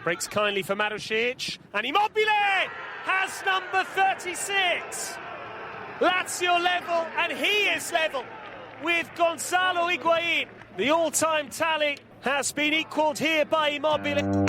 Breaks kindly for Marušić, and Immobile has number 36. Lazio level, and he is level with Gonzalo Higuain. The all-time tally has been equalled here by Immobile.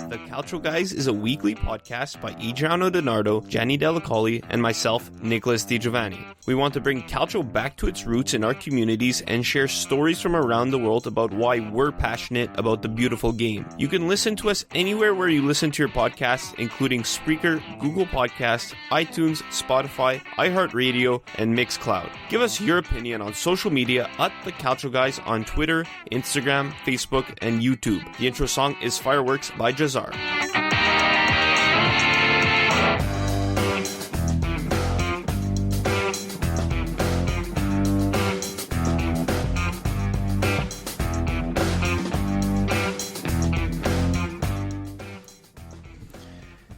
The Calcio Guys is a weekly podcast by Adreano DiNardo, Gianni Dellacoli, and myself, Nicholas Di Giovanni. We want to bring Calcio back to its roots in our communities and share stories from around the world about why we're passionate about the beautiful game. You can listen to us anywhere where you listen to your podcasts, including Spreaker, Google Podcasts, iTunes, Spotify, iHeart Radio, and Mixcloud. Give us your opinion on social media at The Calcio Guys on Twitter, Instagram, Facebook, and YouTube. The intro song is Fireworks by Jazar.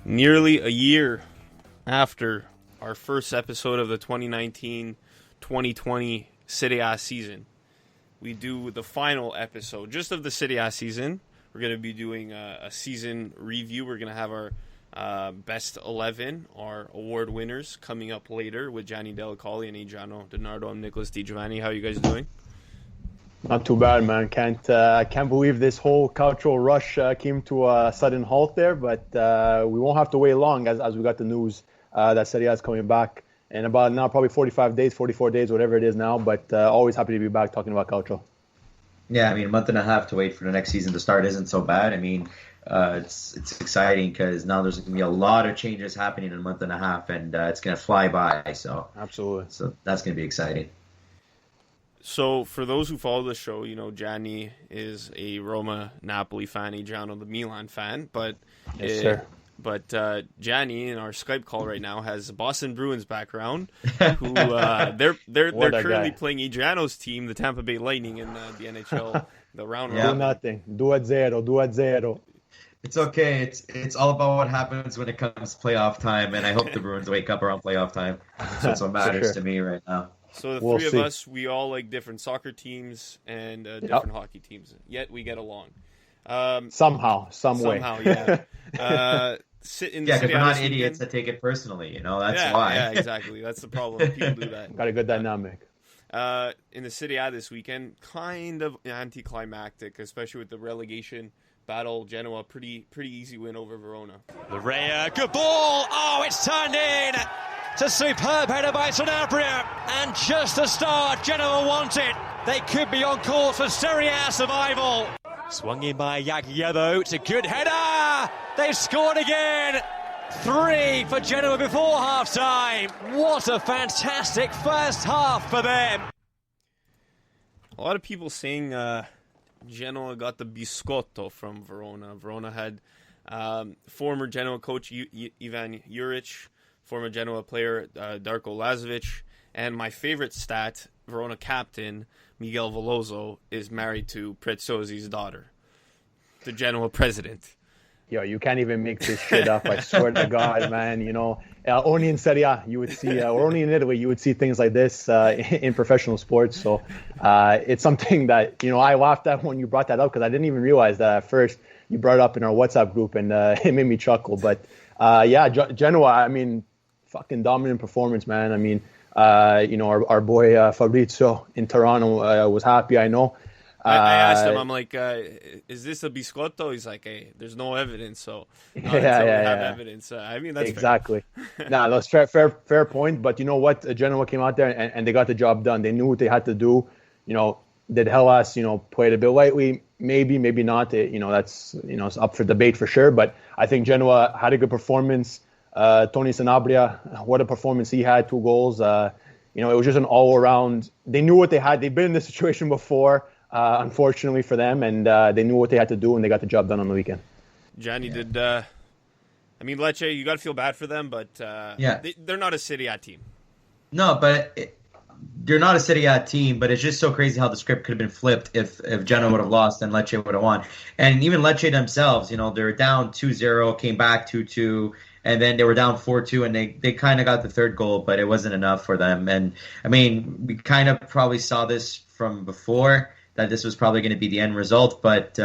Nearly a year after our first episode of the 2019-2020 Serie A season, we do the final episode just of the Serie A season. We're going to be doing a season review. We're going to have our best 11, our award winners, coming up later with Gianni Dellacoli and Adriano DiNardo. I'm Nicholas Di Giovanni. How are you guys doing? Not too bad, man. Can't believe this whole cultural rush came to a sudden halt there, but we won't have to wait long as we got the news that Serie A is coming back in about now probably 45 days, 44 days, whatever it is now, but always happy to be back talking about Calcio. Yeah, I mean, a month and a half to wait for the next season to start isn't so bad. I mean, it's exciting because now there's going to be a lot of changes happening in a month and a half, and it's going to fly by. So absolutely. So that's going to be exciting. So for those who follow the show, you know, Gianni is a Roma-Napoli fan, Adriano the Milan fan, but yes, sir. But Gianni in our Skype call right now has a Boston Bruins background. Who they're currently playing Adriano's team, the Tampa Bay Lightning, in the NHL, the round. Do nothing. 2-0. It's okay. It's all about what happens when it comes playoff time, and I hope the Bruins wake up around playoff time. That's what matters to me right now. So the three of us, we all like different soccer teams and different hockey teams. Yet we get along. Somehow, some way. Yeah. Because we're not idiots that take it personally, you know, that's why. Yeah, exactly. That's the problem. People do that. Got a good dynamic. In the Serie A this weekend, kind of anticlimactic, especially with the relegation battle. Genoa, pretty easy win over Verona. The Rea, good ball! Oh, it's turned in! It's a superb header by Sanabria, and just the start, Genoa want it. They could be on course for Serie A survival. Swung in by Yagiello, it's a good header! They've scored again! 3 for Genoa before half-time. What a fantastic first half for them! A lot of people saying Genoa got the biscotto from Verona. Verona had former Genoa coach Ivan Juric, former Genoa player Darko Lazovic, and my favorite stat, Verona captain Miguel Veloso is married to Preziosi's daughter, the Genoa president. Yo, you can't even make this shit up. I swear to God, man. You know, only in Serie A you would see, or only in Italy you would see things like this in professional sports. So it's something that, you know, I laughed at when you brought that up because I didn't even realize that at first. You brought it up in our WhatsApp group and it made me chuckle. But Genoa, I mean, fucking dominant performance, man. I mean, you know, our boy Fabrizio in Toronto was happy, I know. I asked him, I'm like, is this a biscotto? He's like, hey, there's no evidence, so we have evidence. I mean, that's exactly. No, that's fair point. But you know what? Genoa came out there and they got the job done. They knew what they had to do. You know, did Hellas, you know, played a bit lightly? Maybe not. You know, that's, you know, it's up for debate for sure. But I think Genoa had a good performance. Tony Sanabria, what a performance he had, 2 goals. You know, it was just an all-around. They knew what they had. They've been in this situation before, unfortunately for them, and they knew what they had to do, and they got the job done on the weekend. Gianni, I mean, Lecce, you got to feel bad for them, but they're not a Serie A team. No, but they're not a Serie A team, but it's just so crazy how the script could have been flipped if Genoa would have lost and Lecce would have won. And even Lecce themselves, you know, they were down 2-0, came back 2-2, and then they were down 4-2, and they kind of got the third goal, but it wasn't enough for them. And, I mean, we kind of probably saw this from before. that this was probably going to be the end result, but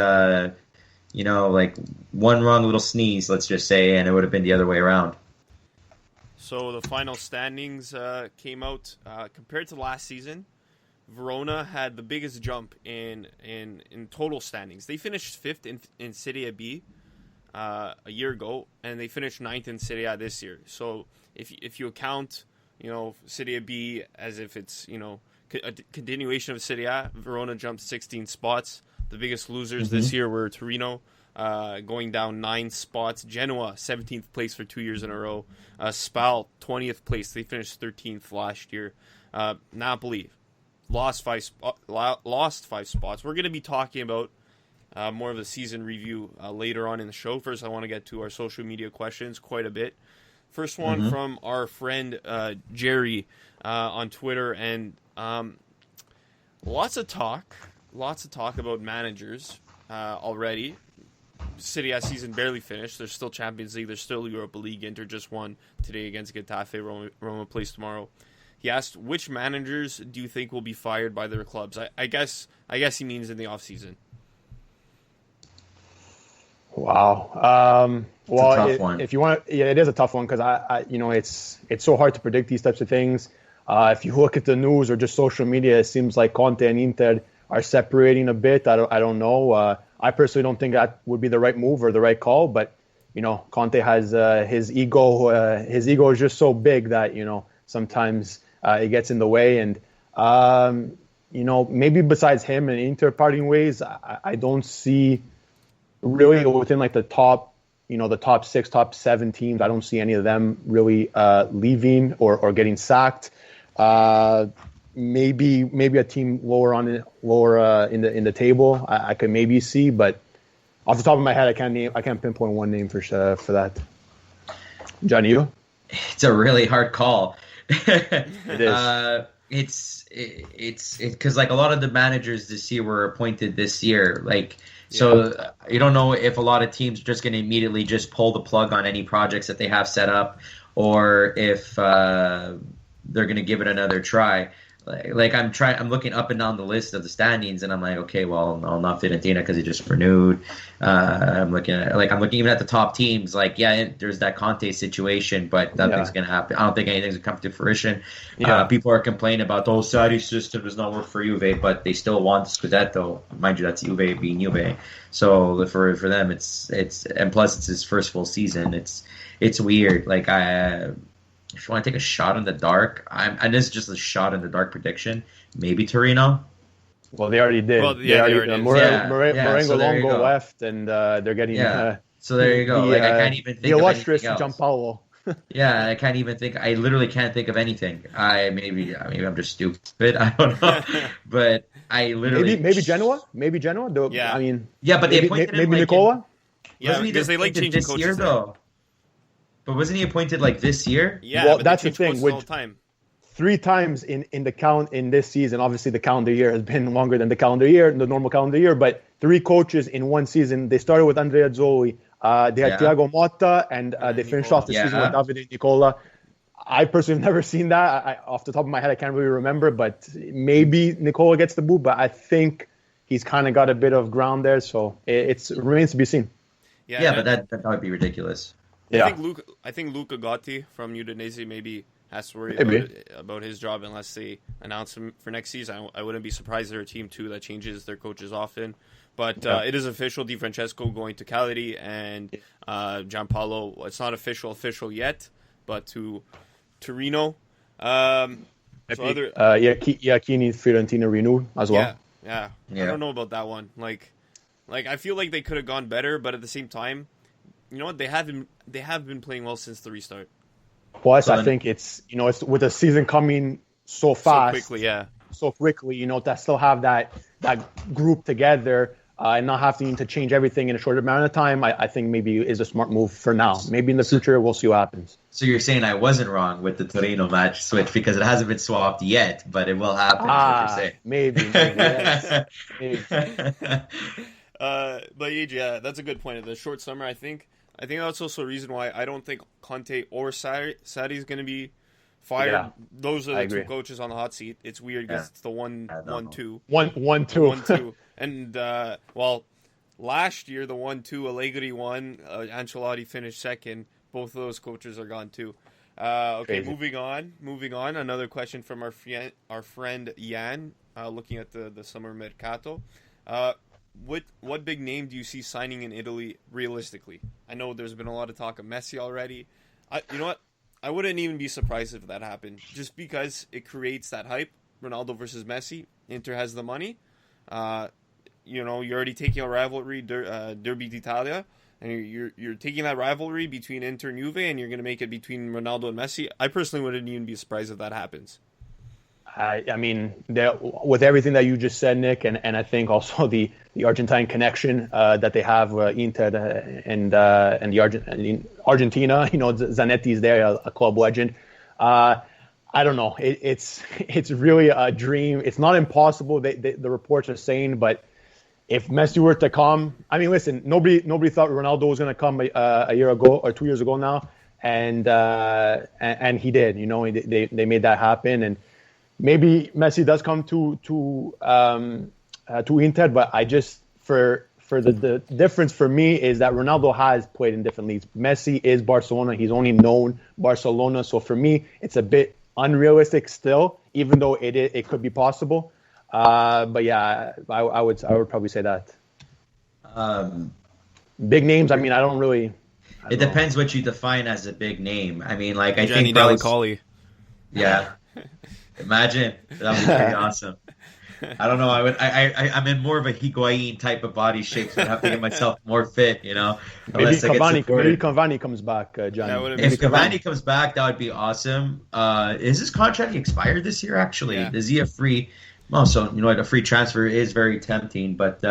like one wrong little sneeze, let's just say, and it would have been the other way around. So the final standings came out. Compared to last season, Verona had the biggest jump in total standings. They finished 5th in Serie B a year ago, and they finished 9th in Serie A this year. So if you account, Serie B as if it's, a continuation of Serie A, Verona jumped 16 spots. The biggest losers this year were Torino, going down 9 spots. Genoa, 17th place for 2 years in a row. Spal, 20th place. They finished 13th last year. Napoli lost 5 spots. We're going to be talking about more of the season review later on in the show. First, I want to get to our social media questions quite a bit. First one from our friend Jerry on Twitter, and lots of talk about managers already. Serie A season barely finished. There's still Champions League. There's still Europa League. Inter just won today against Getafe. Roma plays tomorrow. He asked, which managers do you think will be fired by their clubs? I guess he means in the offseason. Wow. Well, tough one. If you want, it is a tough one because it's so hard to predict these types of things. If you look at the news or just social media, it seems like Conte and Inter are separating a bit. I don't know. I personally don't think that would be the right move or the right call. But Conte has his ego. His ego is just so big that sometimes it gets in the way. And maybe besides him and Inter parting ways, I don't see really within like the top 6, top 7 teams. I don't see any of them really leaving or getting sacked. Maybe a team lower in the table I could maybe see, but off the top of my head I can't pinpoint one name for that. Gianni, you? It's a really hard call. It is. It's because like a lot of the managers this year were appointed this year, so you don't know if a lot of teams are just going to immediately just pull the plug on any projects that they have set up, or if they're going to give it another try. I'm looking up and down the list of the standings, and I'm like, okay, well, I'll not Fiorentina because he just renewed. I'm looking even at the top teams. There's that Conte situation, but nothing's going to happen. I don't think anything's going to come to fruition. People are complaining about the whole Sarri's system does not work for Juve, but they still want the Scudetto. Mind you, that's Juve being Juve. So for them, it's and plus it's his first full season. It's weird. If you want to take a shot in the dark, and this is just a shot in the dark prediction, maybe Torino. Well, they already did. Well, they already did. Marengo so Longo left, and they're getting. So there you go. I can't even think of illustrious anything else. Gianpaolo. I can't even think. I literally can't think of anything. Maybe I'm just stupid. I don't know, but I literally maybe Genoa. Maybe Genoa. but they appointed maybe Nicola. Because they like changing coaches year, though. But wasn't he appointed this year? Yeah, well, but that's the thing. All the time. 3 times in this season. Obviously, the calendar year has been longer than the normal calendar year. But 3 coaches in one season. They started with Andrea Azzoli. They had Thiago Motta, and they finished off the season with Davide Nicola. I personally have never seen that. Off the top of my head, I can't really remember. But maybe Nicola gets the boot. But I think he's kind of got a bit of ground there. So it remains to be seen. Yeah, but that would be ridiculous. I think Luca Gotti from Udinese maybe has to worry about his job unless they announce him for next season. I wouldn't be surprised they're a team too that changes their coaches often. But it is official. Di Francesco going to Cagliari, and Gianpaolo. It's not official yet, but to Torino. Chiellini Fiorentina renewed as well. Yeah. I don't know about that one. I feel like they could have gone better, but at the same time, you know what? They have been playing well since the restart. Plus, I think it's with the season coming so fast, so quickly, to still have that group together and not having to change everything in a short amount of time. I think maybe is a smart move for now. Maybe in the future we'll see what happens. So you're saying I wasn't wrong with the Torino match switch because it hasn't been swapped yet, but it will happen. Maybe. Yes. Maybe. But yeah, that's a good point. The short summer, I think that's also a reason why I don't think Conte or Sarri is going to be fired. Yeah, Those are I the two agree. coaches on the hot seat. It's weird because it's the 1-2. 1-2. And, last year, the 1-2, Allegri won. Ancelotti finished second. Both of those coaches are gone, too. Okay, Crazy. moving on. Another question from our friend Jan, looking at the summer mercato. What big name do you see signing in Italy realistically? I know there's been a lot of talk of Messi already. You know what? I wouldn't even be surprised if that happened, just because it creates that hype. Ronaldo versus Messi. Inter has the money. You're already taking a rivalry, Derby d'Italia, and you're taking that rivalry between Inter and Juve, and you're going to make it between Ronaldo and Messi. I personally wouldn't even be surprised if that happens. I mean, with everything that you just said, Nick, and I think also the Argentine connection that they have, Inter and the Argentina. Zanetti's there, a club legend. I don't know. It's really a dream. It's not impossible. The reports are saying, but if Messi were to come, I mean, listen, nobody thought Ronaldo was going to come a year ago or 2 years ago now, and he did. They made that happen, and maybe Messi does come to Inter, but I just for the difference for me is that Ronaldo has played in different leagues. Messi is Barcelona; he's only known Barcelona, so for me, it's a bit unrealistic still, even though it could be possible. But yeah, I would probably say that. Big names. I mean, I don't really. It depends what you define as a big name. I mean, like I Gianni think probably. Delacolli. Yeah. Imagine that would be pretty awesome. I don't know. I'm in more of a Higuain type of body shape, so I have to get myself more fit. Maybe Cavani Cavani comes back, Gianni. If Cavani comes back, that would be awesome. Is his contract expired this year? Actually, is he a free? Well, so a free transfer is very tempting, but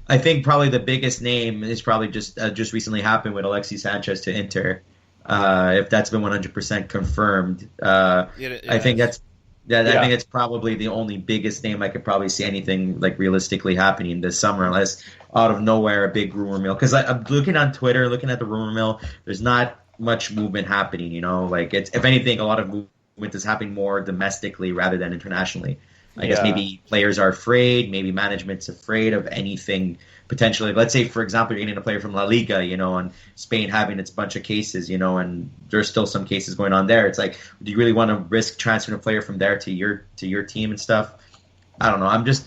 I think probably the biggest name is probably just recently happened with Alexis Sanchez to Inter. If that's been 100% confirmed, I think that's. I think it's probably the only biggest name I could probably see anything like realistically happening this summer, unless out of nowhere a big rumor mill. Because I'm looking on Twitter, looking at the rumor mill, there's not much movement happening. Like it's, if anything, a lot of movement is happening more domestically rather than internationally. I guess maybe players are afraid, maybe management's afraid of anything potentially. Let's say, for example, you're getting a player from La Liga, and Spain having its bunch of cases, and there's still some cases going on there. It's like, do you really want to risk transferring a player from there to your team and stuff? I don't know. I'm just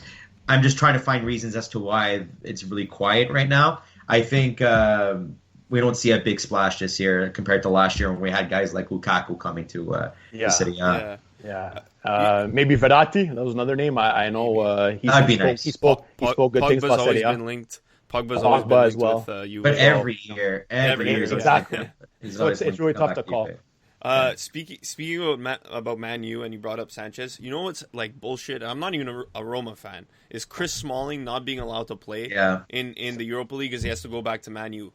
trying to find reasons as to why it's really quiet right now. I think we don't see a big splash this year compared to last year when we had guys like Lukaku coming to the Serie A. Maybe Verratti. That was another name. I know. He spoke good things about Serie A. Been linked. Pogba's always been linked well. with Juve. But every year, exactly. So it's really tough to call. Speaking about Man U, and you brought up Sanchez. You know what's like bullshit? I'm not even a Roma fan. Is Chris Smalling not being allowed to play in the Europa League because he has to go back to Man U?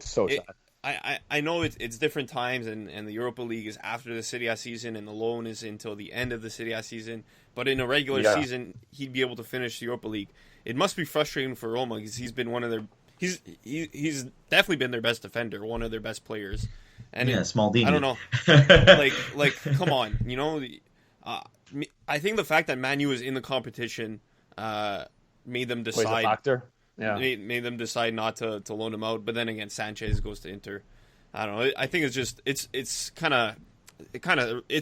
So sad. I know it's different times, and the Europa League is after the Serie A season, and the loan is until the end of the Serie A season. But in a regular season, he'd be able to finish the Europa League. It must be frustrating for Roma because he's been one of their he's definitely been their best defender, one of their best players. And Smaldini. I don't know, like come on, I think the fact that Man U is in the competition made them decide. Plays a factor. Yeah. Made them decide not to loan him out, but then again, Sanchez goes to Inter. I don't know. I think it's just it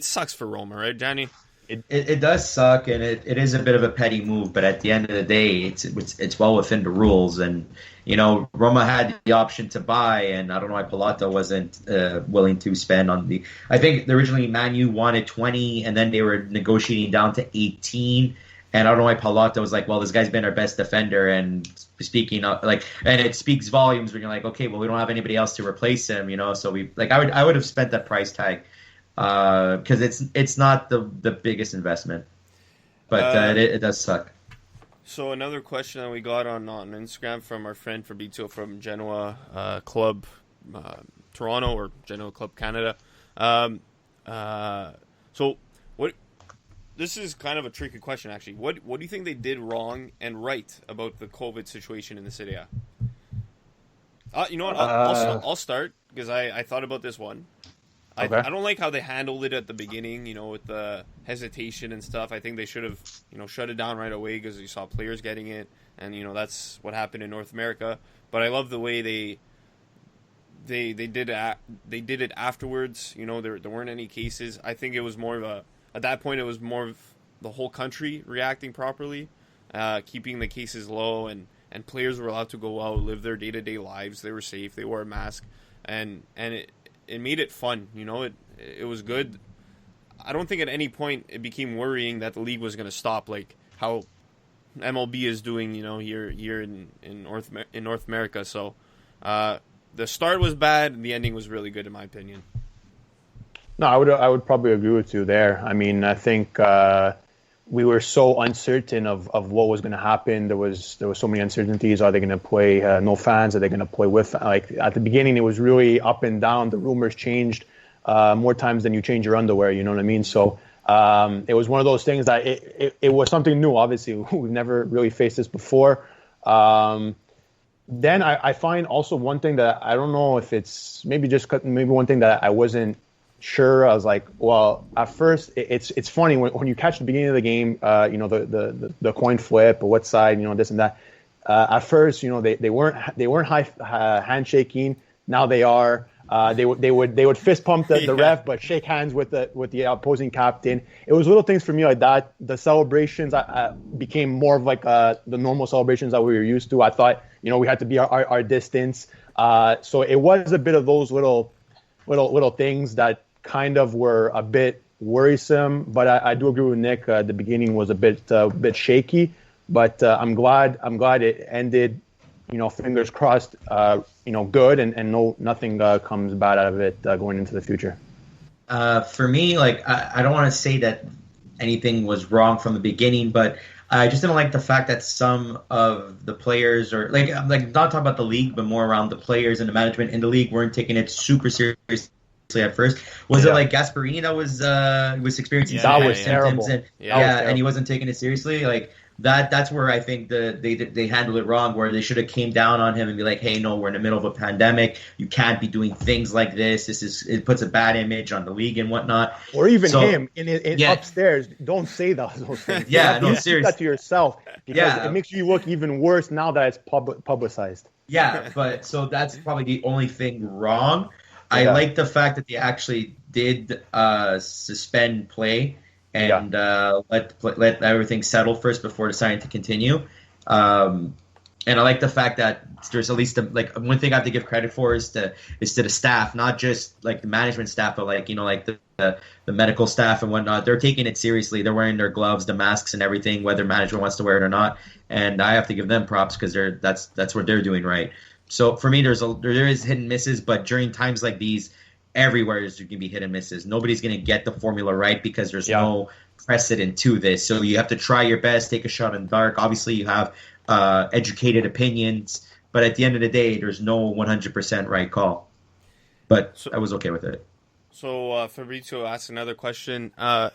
sucks for Roma, right, Gianni? It does suck, and it is a bit of a petty move. But at the end of the day, it's well within the rules. And Roma had the option to buy, and I don't know why Pallotta wasn't willing to spend on the. I think originally Man U wanted 20, and then they were negotiating down to 18. And I don't know why Pallotta was like, well, this guy's been our best defender, and speaking of, and it speaks volumes when you're like, okay, well, we don't have anybody else to replace him, So I would have spent that price tag because it's not the biggest investment, but it does suck. So another question that we got on Instagram from our friend Fabrizio from Genoa Club Toronto, or Genoa Club Canada. So what? This is kind of a tricky question, actually. What do you think they did wrong and right about the COVID situation in the Serie A? You know what? I'll start because I thought about this one. Okay. I don't like how they handled it at the beginning, with the hesitation and stuff. I think they should have, shut it down right away because you saw players getting it, and that's what happened in North America. But I love the way they did it afterwards. There weren't any cases. I think it was more of at that point it was more of the whole country reacting properly, keeping the cases low, and players were allowed to go out, live their day-to-day lives. They were safe. They wore a mask, and it made it fun. It was good. I don't think at any point it became worrying that the league was going to stop, like how MLB is doing, here in North America. So the start was bad, and the ending was really good in my opinion. No, I would probably agree with you there. I mean, I think we were so uncertain of what was going to happen. There was so many uncertainties. Are they going to play no fans? Are they going to play with? Like at the beginning, it was really up and down. The rumors changed more times than you change your underwear. You know what I mean? So it was one of those things that it was something new. Obviously, we've never really faced this before. Then I find also one thing that I don't know if it's maybe one thing that I wasn't sure. I was like, well, at first it's funny when you catch the beginning of the game, the coin flip or what side, this and that. At first, they weren't handshaking. Now they are. They would fist pump the ref, but shake hands with the opposing captain. It was little things for me like that. The celebrations became more of like the normal celebrations that we were used to. I thought we had to be our distance. So it was a bit of those little things that kind of were a bit worrisome. But I do agree with Nick. The beginning was a bit shaky, but I'm glad it ended. Fingers crossed, good, and nothing comes bad out of it going into the future. For me, I don't want to say that anything was wrong from the beginning, but I just didn't like the fact that some of the players, or not talking about the league, but more around the players and the management in the league, weren't taking it super seriously at first. Was it like Gasparini that was experiencing some was symptoms, terrible. and he wasn't taking it seriously? That's where I think they handled it wrong, where they should have came down on him and be like, hey, no, we're in the middle of a pandemic. You can't be doing things like this. It puts a bad image on the league and whatnot. Or even him upstairs. Don't say those things. Yeah, no, seriously. Keep that to yourself because it makes you look even worse now that it's publicized. Yeah, but so that's probably the only thing wrong. I like the fact that they actually did suspend play and let everything settle first before deciding to continue. And I like the fact that there's at least one thing I have to give credit for is to the staff, not just like the management staff, but the medical staff and whatnot. They're taking it seriously. They're wearing their gloves, the masks, and everything, whether management wants to wear it or not. And I have to give them props because that's what they're doing right. So for me, there is hit and misses, but during times like these, everywhere is going to be hit and misses. Nobody's going to get the formula right because there's no precedent to this. So you have to try your best, take a shot in the dark. Obviously, you have educated opinions, but at the end of the day, there's no 100% right call. But I was okay with it. So Fabrizio asked another question. I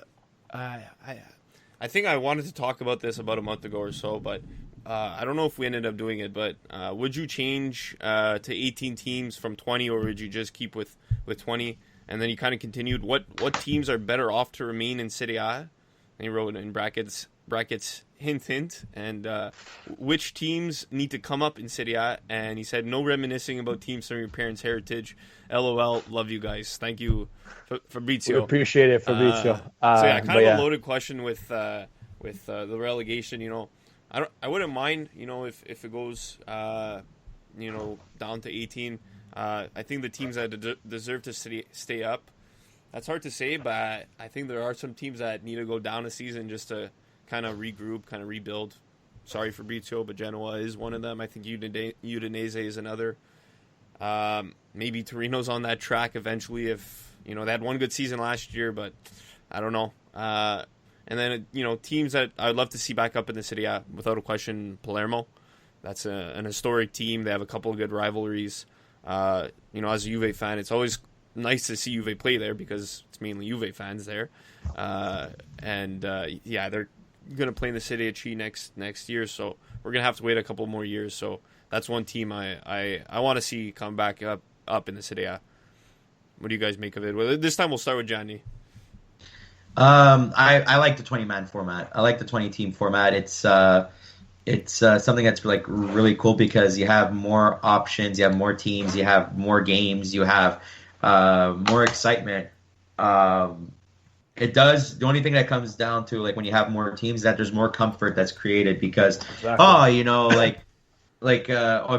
think I wanted to talk about this about a month ago or so, but I don't know if we ended up doing it. But would you change to 18 teams from 20, or would you just keep with 20? And then he kind of continued, what teams are better off to remain in Serie A? And he wrote in brackets, hint, and which teams need to come up in Serie A? And he said, no reminiscing about teams from your parents' heritage. LOL, love you guys. Thank you, Fabrizio. We appreciate it, Fabrizio. Kind of a loaded question with the relegation. I wouldn't mind, if it goes, down to 18. I think the teams that deserve to stay up, that's hard to say, but I think there are some teams that need to go down a season just to kind of regroup, kind of rebuild. Sorry, Fabrizio, but Genoa is one of them. I think Udinese is another. Maybe Torino's on that track eventually if, they had one good season last year, but I don't know. And then, teams that I'd love to see back up in the Serie A, without a question, Palermo. That's an historic team. They have a couple of good rivalries. As a Juve fan, it's always nice to see Juve play there because it's mainly Juve fans there. They're going to play in the Serie A next year, so we're going to have to wait a couple more years. So that's one team I want to see come back up in the Serie A. What do you guys make of it? Well, this time we'll start with Gianni. I like the 20-man format. I like the 20-team format. It's something that's like really cool because you have more options, you have more teams, you have more games, you have more excitement. It does. The only thing that comes down to like when you have more teams, that there's more comfort that's created because if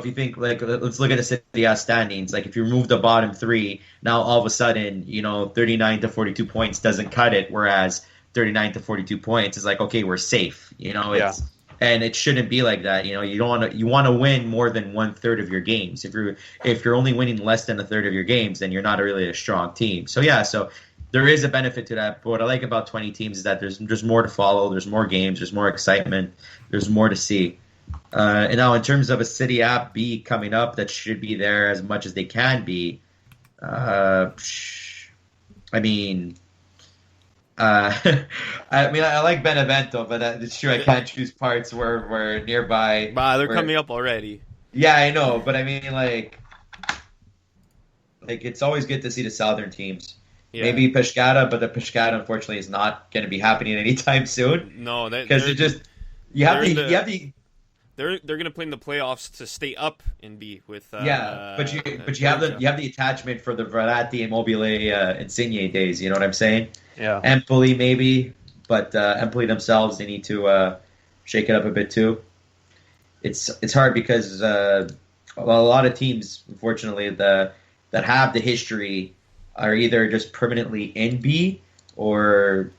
you think like let's look at the Serie A standings. Like if you remove the bottom three, now all of a sudden 39 to 42 points doesn't cut it, whereas 39 to 42 points is like okay, we're safe. And it shouldn't be like that. You want to win more than 1/3 of your games. If you're only winning less than 1/3 of your games, then you're not really a strong team. So there is a benefit to that. But what I like about 20 teams is that there's more to follow. There's more games. There's more excitement. There's more to see. And now in terms of a Serie A B coming up, that should be there as much as they can be. I like Benevento, but it's true I can't choose parts where we're nearby. They're coming up already. Yeah, I know, but I mean, like it's always good to see the southern teams. Yeah. Maybe Pescara, but the Pescara unfortunately is not going to be happening anytime soon. No, because they're going to play in the playoffs to stay up in B with. But you have the attachment for the Verratti and Mobile Insigne days. You know what I'm saying? Yeah. Empoli maybe, but Empoli themselves, they need to shake it up a bit too. It's hard because a lot of teams, unfortunately, that have the history are either just permanently in B or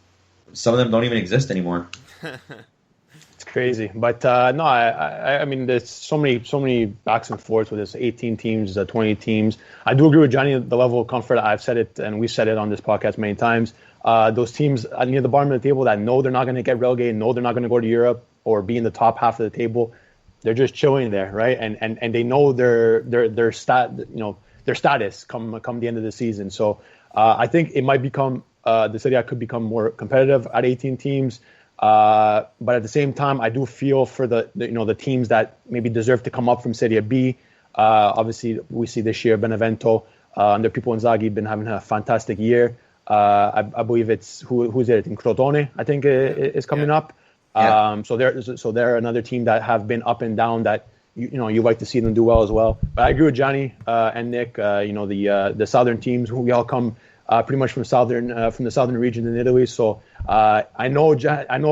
some of them don't even exist anymore. It's crazy, but no, I mean, there's so many backs and forths with this 18 teams, 20 teams. I do agree with Johnny, the level of comfort. I've said it, and we've said it on this podcast many times. Those teams near the bottom of the table that know they're not going to get relegated, know they're not going to go to Europe or be in the top half of the table, they're just chilling there, right? And they know their status come the end of the season. So I think it might become the Serie A could become more competitive at 18 teams. But at the same time, I do feel for the teams that maybe deserve to come up from Serie B. Obviously, we see this year Benevento under Pippo Inzaghi been having a fantastic year. I believe it's who's it in Crotone, I think is coming up. Yeah. So they're another team that have been up and down that you like to see them do well as well. But I agree with Gianni and Nick. The southern teams, we all come pretty much from the southern region in Italy. So I know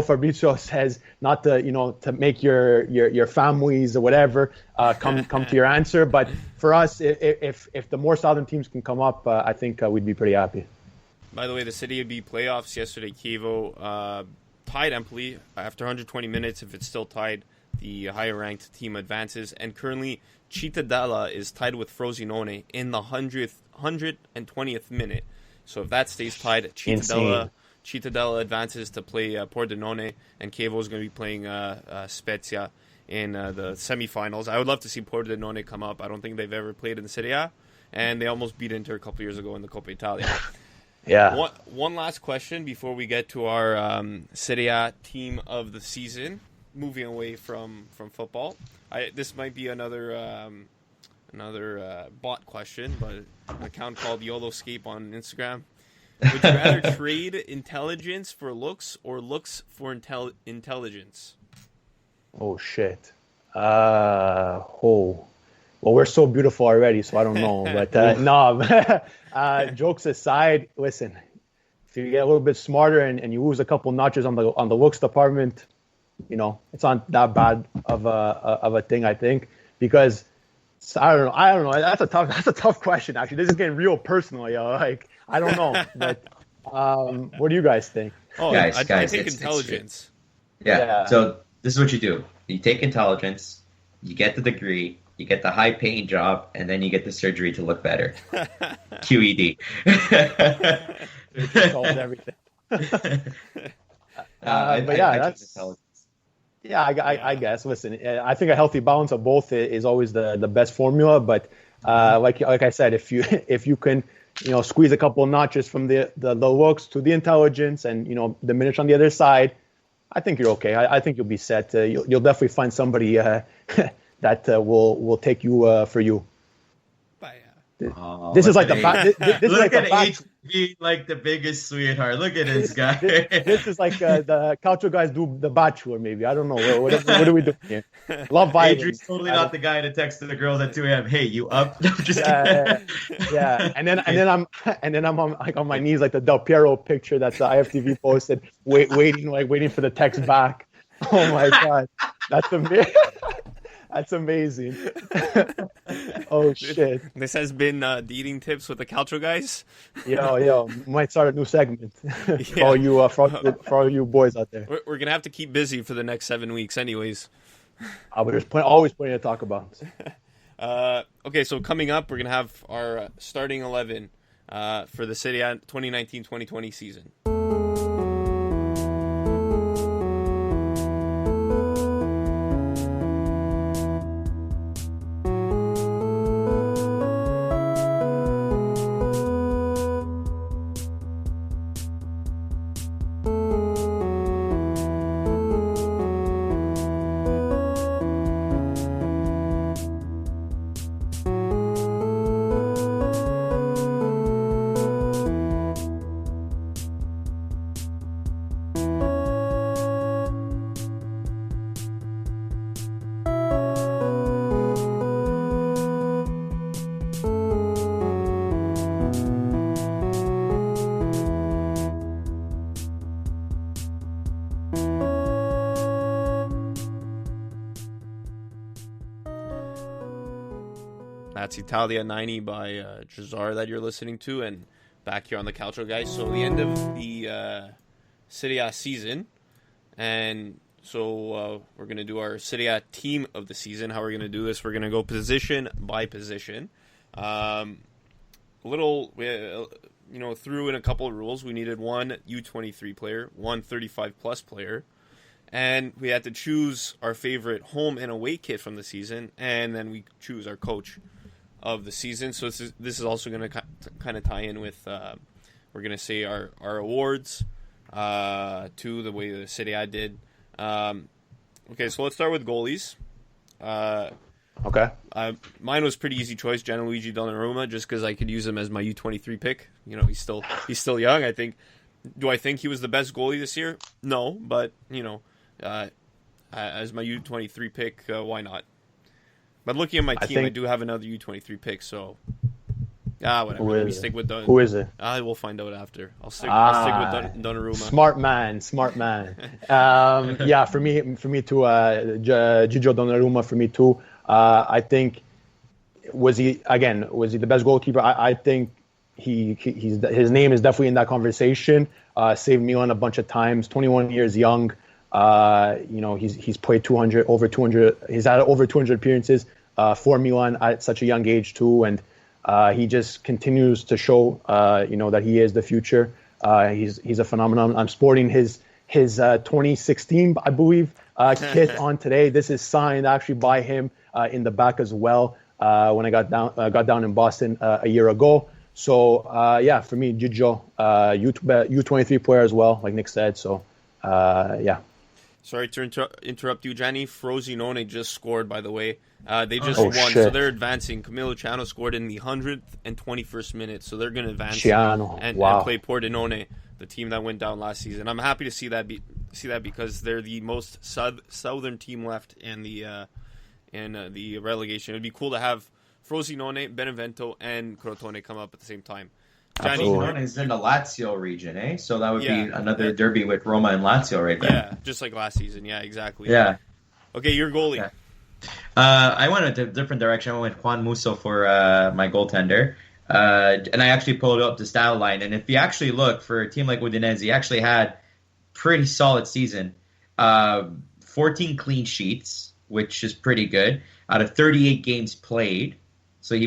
Fabrizio says not to make your families or whatever come to your answer. But for us, if the more southern teams can come up, I think we'd be pretty happy. By the way, the Serie B playoffs yesterday, Chievo tied Empoli after 120 minutes. If it's still tied, the higher-ranked team advances. And currently, Cittadella is tied with Frosinone in the 120th minute. So if that stays tied, Cittadella advances to play Pordenone, and Chievo is going to be playing Spezia in the semifinals. I would love to see Pordenone come up. I don't think they've ever played in the Serie A, and they almost beat Inter a couple years ago in the Coppa Italia. Yeah. One last question before we get to our Serie A team of the season. Moving away from football, this might be another bot question, but an account called YOLOscape on Instagram. Would you rather trade intelligence for looks or looks for intelligence? Oh shit. Well, we're so beautiful already, so I don't know. But no, jokes aside, listen, if you get a little bit smarter and you lose a couple notches on the looks department, it's not that bad of a thing, I think, because I don't know. That's a tough question, actually. This is getting real personal, Like, I don't know, but what do you guys think? Oh, guys, I think intelligence. Yeah. So this is what you do: you take intelligence, you get the degree, you get the high-paying job, and then you get the surgery to look better. QED. It solves everything. But yeah, that's intelligence. Yeah, I guess. Listen, I think a healthy balance of both is always the best formula. But like I said, if you can squeeze a couple of notches from the looks to the intelligence and diminish on the other side, I think you're okay. I think you'll be set. You'll definitely find somebody that will take you for you. This is like the this is look like at the back. HB, like the biggest sweetheart. Look at this guy. This is like the Calcio Guys do the Bachelor, maybe. I don't know. What are we doing here? Love violence. Adrian's totally not the guy to text the girls at 2 a.m. Hey, you up? No, just yeah. And then I'm on my knees like the Del Piero picture that the IFTV posted, waiting for the text back. Oh my god, that's amazing. That's amazing. Oh shit! This has been the eating tips with the Calcio Guys. Yo, might start a new segment for all you boys out there. We're gonna have to keep busy for the next 7 weeks, anyways. But there's always plenty to talk about. Okay, so coming up, we're gonna have our starting 11 for the Serie A 2019-2020 season. That's Italia 90 by Jazar that you're listening to, and back here on the Calcio Guys. So the end of the Serie A season, and so we're going to do our Serie A team of the season. How we're going to do this, we're going to go position by position. Threw in a couple of rules. We needed one U23 player, one 35-plus player, and we had to choose our favorite home and away kit from the season, and then we choose our coach of the season. So this is also going to kind of tie in with we're going to say our awards to the way the Serie A did. Okay, so let's start with goalies. Okay. Mine was pretty easy choice, Gianluigi Donnarumma, just because I could use him as my U23 pick. You know, he's still young. Do I think he was the best goalie this year? No, but as my U23 pick, why not? But looking at my team, I do have another U23 pick, so whatever. Let me stick with Donnarumma. Who is it? We'll find out after. I'll stick with Donnarumma. Smart man. Yeah, for me too. Gigio Donnarumma for me too. I think was he the best goalkeeper? I think his name is definitely in that conversation. Saved Milan a bunch of times. 21 years young. He's played over 200. He's had over 200 appearances for Milan at such a young age too, and he just continues to show that he is the future. He's a phenomenon. I'm sporting his 2016, I believe, kit on today. This is signed actually by him in the back as well when I got down in Boston a year ago. So for me, Gigio, U23 player as well, like Nick said. So yeah. Sorry to interrupt you, Gianni. Frosinone just scored, by the way. They just won, so they're advancing. Camilo Ciano scored in the 121st minute, so they're going to advance and play Pordenone, the team that went down last season. I'm happy to see that because they're the most southern team left in the relegation. It'd be cool to have Frosinone, Benevento, and Crotone come up at the same time. Frosinone is in the Lazio region, eh? So that would be another derby with Roma and Lazio right there. Yeah, just like last season. Yeah, exactly. Yeah. Okay, your goalie. Yeah. I went a different direction. I went with Juan Musso for my goaltender. And I actually pulled up the style line. And if you actually look, for a team like Udinese, he actually had pretty solid season. 14 clean sheets, which is pretty good, out of 38 games played. So he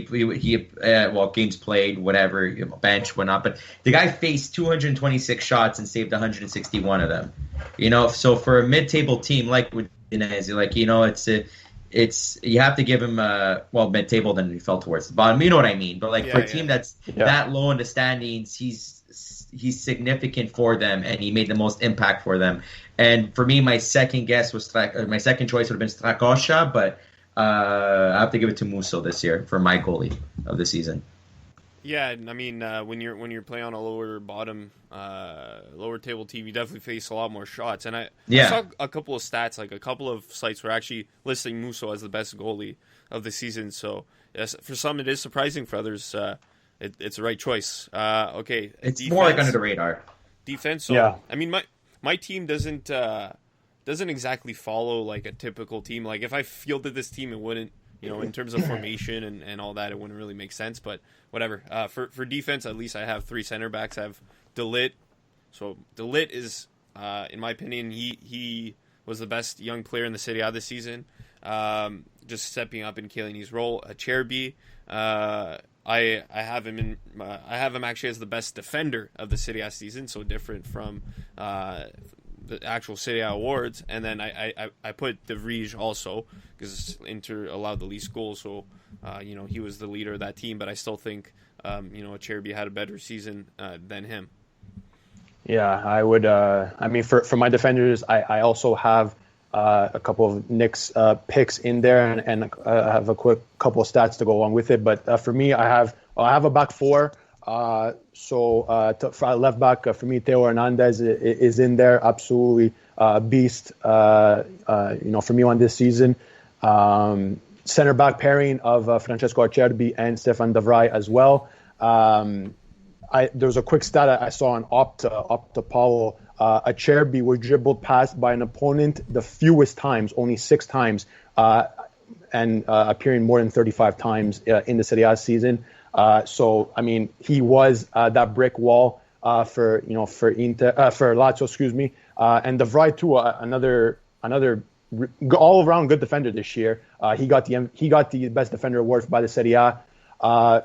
games played, whatever, bench, whatnot. But the guy faced 226 shots and saved 161 of them. So for a mid-table team like Udinese, it's you have to give him mid-table, then he fell towards the bottom. You know what I mean? But for a team that's that low in the standings, he's significant for them, and he made the most impact for them. And for me, my second choice would have been Strakosha, but I have to give it to Musso this year for my goalie of the season. Yeah, I mean, when you're playing on a lower table team, you definitely face a lot more shots. And I saw a couple of stats, like a couple of sites were actually listing Musso as the best goalie of the season. So yes, for some it is surprising. For others, it's the right choice. Okay, it's defense, more like under the radar. Defense. So, I mean, my team doesn't exactly follow like a typical team. Like if I fielded this team, it wouldn't. In terms of formation and all that, it wouldn't really make sense. But whatever. For defense, at least I have 3 center backs. I have DeLitt. So DeLitt is, in my opinion, he was the best young player in the Serie A this season. Just stepping up in Chiellini's role. Cherby, I have him actually as the best defender of the Serie A season. So different from the actual Serie A awards, and then I put De Vrij also because Inter allowed the least goals, so he was the leader of that team. But I still think Cherby had a better season than him. Yeah, I would. I mean, for my defenders, I also have a couple of Nick's picks in there, and I have a quick couple of stats to go along with it. But for me, I have a back four. For left back, for me, Theo Hernandez is in there. Absolutely beast, for me on this season. Center back pairing of Francesco Acerbi and Stefan De Vrij as well. There was a quick stat I saw on Opta Paulo. Acerbi was dribbled past by an opponent the fewest times, only 6 times, and appearing more than 35 times in the Serie A season. So I mean, he was that brick wall for Lazio, excuse me, and De Vrij too, another all around good defender this year. He got the best defender award by the Serie A.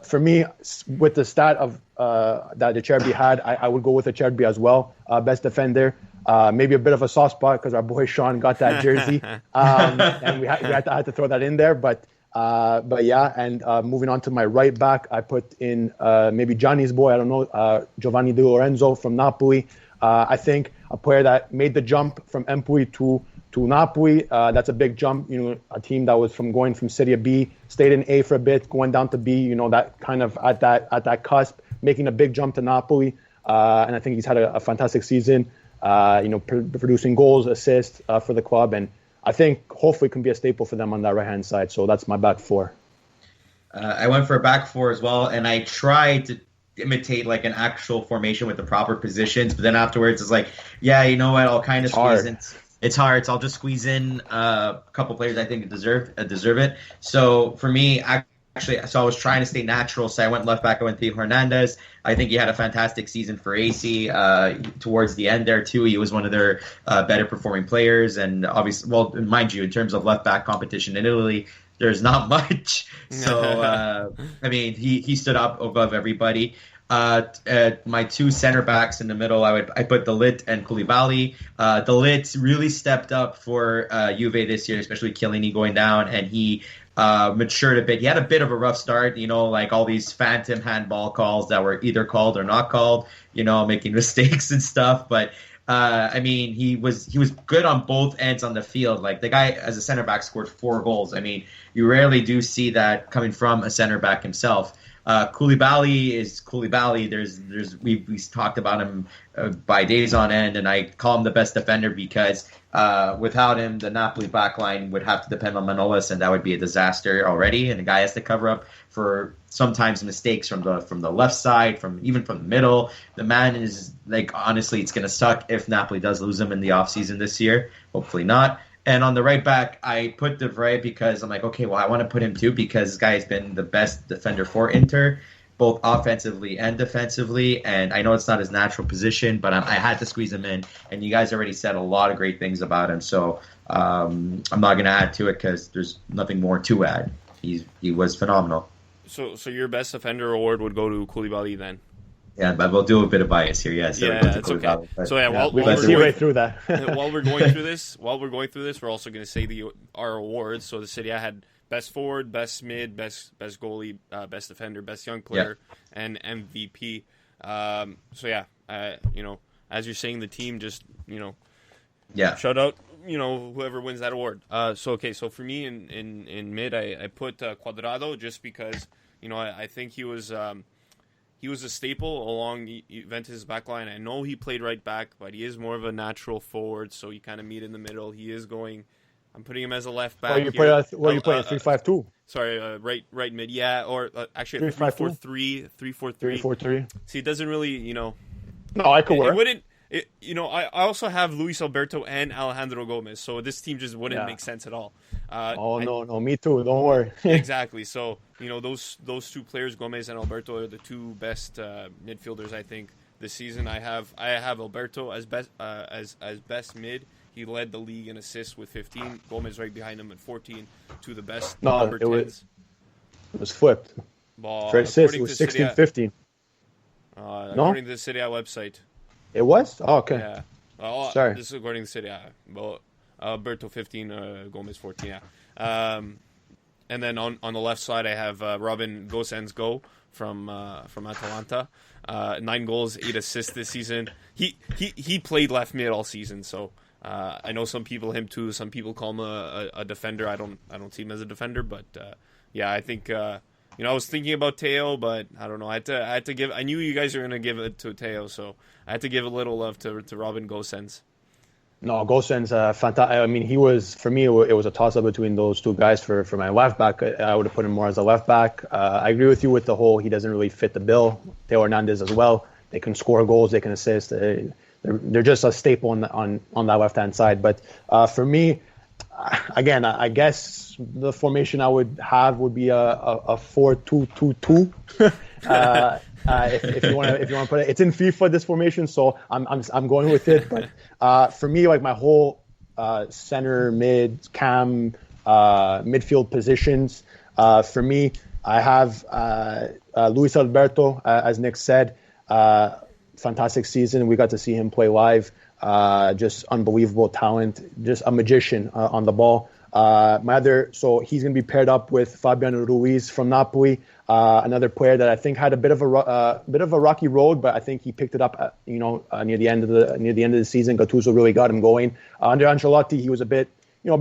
For me, with the stat of that Acerbi had, I would go with Acerbi as well, best defender. Maybe a bit of a soft spot because our boy Sean got that jersey, and we had to throw that in there, but yeah, and moving on to my right back, I put in maybe Gianni's boy, I don't know, Giovanni Di Lorenzo from Napoli. I think a player that made the jump from Empoli to Napoli. That's a big jump. A team that was going from Serie B, stayed in A for a bit, going down to B. That kind of at that cusp, making a big jump to Napoli. And I think he's had a fantastic season. Producing goals, assists for the club, and I think hopefully can be a staple for them on that right-hand side. So that's my back four. I went for a back four as well, and I tried to imitate like an actual formation with the proper positions, but then afterwards it's like, yeah, you know what, I'll kind of squeeze in. It's hard, so I'll just squeeze in a couple players I think deserve it. So for me, actually, I was trying to stay natural, so I went left back. I went Theo Hernandez. I think he had a fantastic season for AC. Towards the end there, too, he was one of their better performing players. And obviously, well, mind you, in terms of left back competition in Italy, there's not much. So, I mean, he stood up above everybody. My 2 center backs in the middle, I put DeLitt and Koulibaly. DeLitt really stepped up for Juve this year, especially Chiellini going down, and he matured a bit. He had a bit of a rough start, like all these phantom handball calls that were either called or not called, making mistakes and stuff. But I mean, he was good on both ends on the field. Like the guy as a center back scored 4 goals. I mean, you rarely do see that coming from a center back himself. Koulibaly is Koulibaly. We've talked about him by days on end, and I call him the best defender because without him, the Napoli backline would have to depend on Manolas, and that would be a disaster already. And the guy has to cover up for sometimes mistakes from the left side, even from the middle. The man is honestly, it's going to suck if Napoli does lose him in the offseason this year. Hopefully not. And on the right back, I put De Vrij because I'm like, okay, well, I want to put him too because this guy has been the best defender for Inter, both offensively and defensively. And I know it's not his natural position, but I had to squeeze him in. And you guys already said a lot of great things about him. So I'm not going to add to it because there's nothing more to add. He was phenomenal. So your best defender award would go to Koulibaly then? Yeah, but we'll do a bit of bias here. Yes, that's okay. So while we're see right through that. while we're going through this, we're also going to say our awards. So the Serie A had best forward, best mid, best goalie, best defender, best young player, and MVP. As you're saying, the team just shout out whoever wins that award. So for me in mid, I put Cuadrado just because I think he was. he was a staple along Juventus' backline. I know he played right back, but he is more of a natural forward, so you kind of meet in the middle. He is going. I'm putting him as a left back. You playing 3-5-2? Sorry, right mid. Yeah, or actually 3-4-3. 3-4-3. See, it doesn't really, No, I could work. It wouldn't. I also have Luis Alberto and Alejandro Gomez, so this team just wouldn't make sense at all. No, me too. Don't worry. Exactly. So those two players, Gomez and Alberto, are the two best midfielders I think this season. I have Alberto as best mid. He led the league in assists with 15. Gomez right behind him at 14. Two of the best number 10s. It was flipped. For assists, it was 16-15. According to the Serie A website. It was? Oh, okay. Yeah. Sorry. This is according to Serie A. Well, Alberto 15, Gomez 14. Yeah. And then on the left side, I have Robin Gosens from Atalanta. 9 goals, 8 assists this season. He played left mid all season, so I know some people him too. Some people call him a defender. I don't see him as a defender, but I think I was thinking about Teo, but I don't know. I had to give. I knew you guys were going to give it to Teo, so I had to give a little love to Robin Gosens. No, Gosens, fantastic. I mean, he was, for me, it was a toss-up between those two guys. For my left back, I would have put him more as a left back. I agree with you with the whole, he doesn't really fit the bill. Teo Hernandez as well. They can score goals, they can assist. They're just a staple on that left-hand side. But for me, again, I guess the formation I would have would be a 4-2-2-2. If you want to put it, it's in FIFA, this formation, so I'm going with it. But for me, like my whole center, mid, cam, midfield positions, for me, I have Luis Alberto, as Nick said, fantastic season. We got to see him play live. Just unbelievable talent, just a magician on the ball. So he's going to be paired up with Fabian Ruiz from Napoli, another player that I think had a bit of a rocky road, but I think he picked it up, near the end of the season. Gattuso really got him going. Under Ancelotti, he was a bit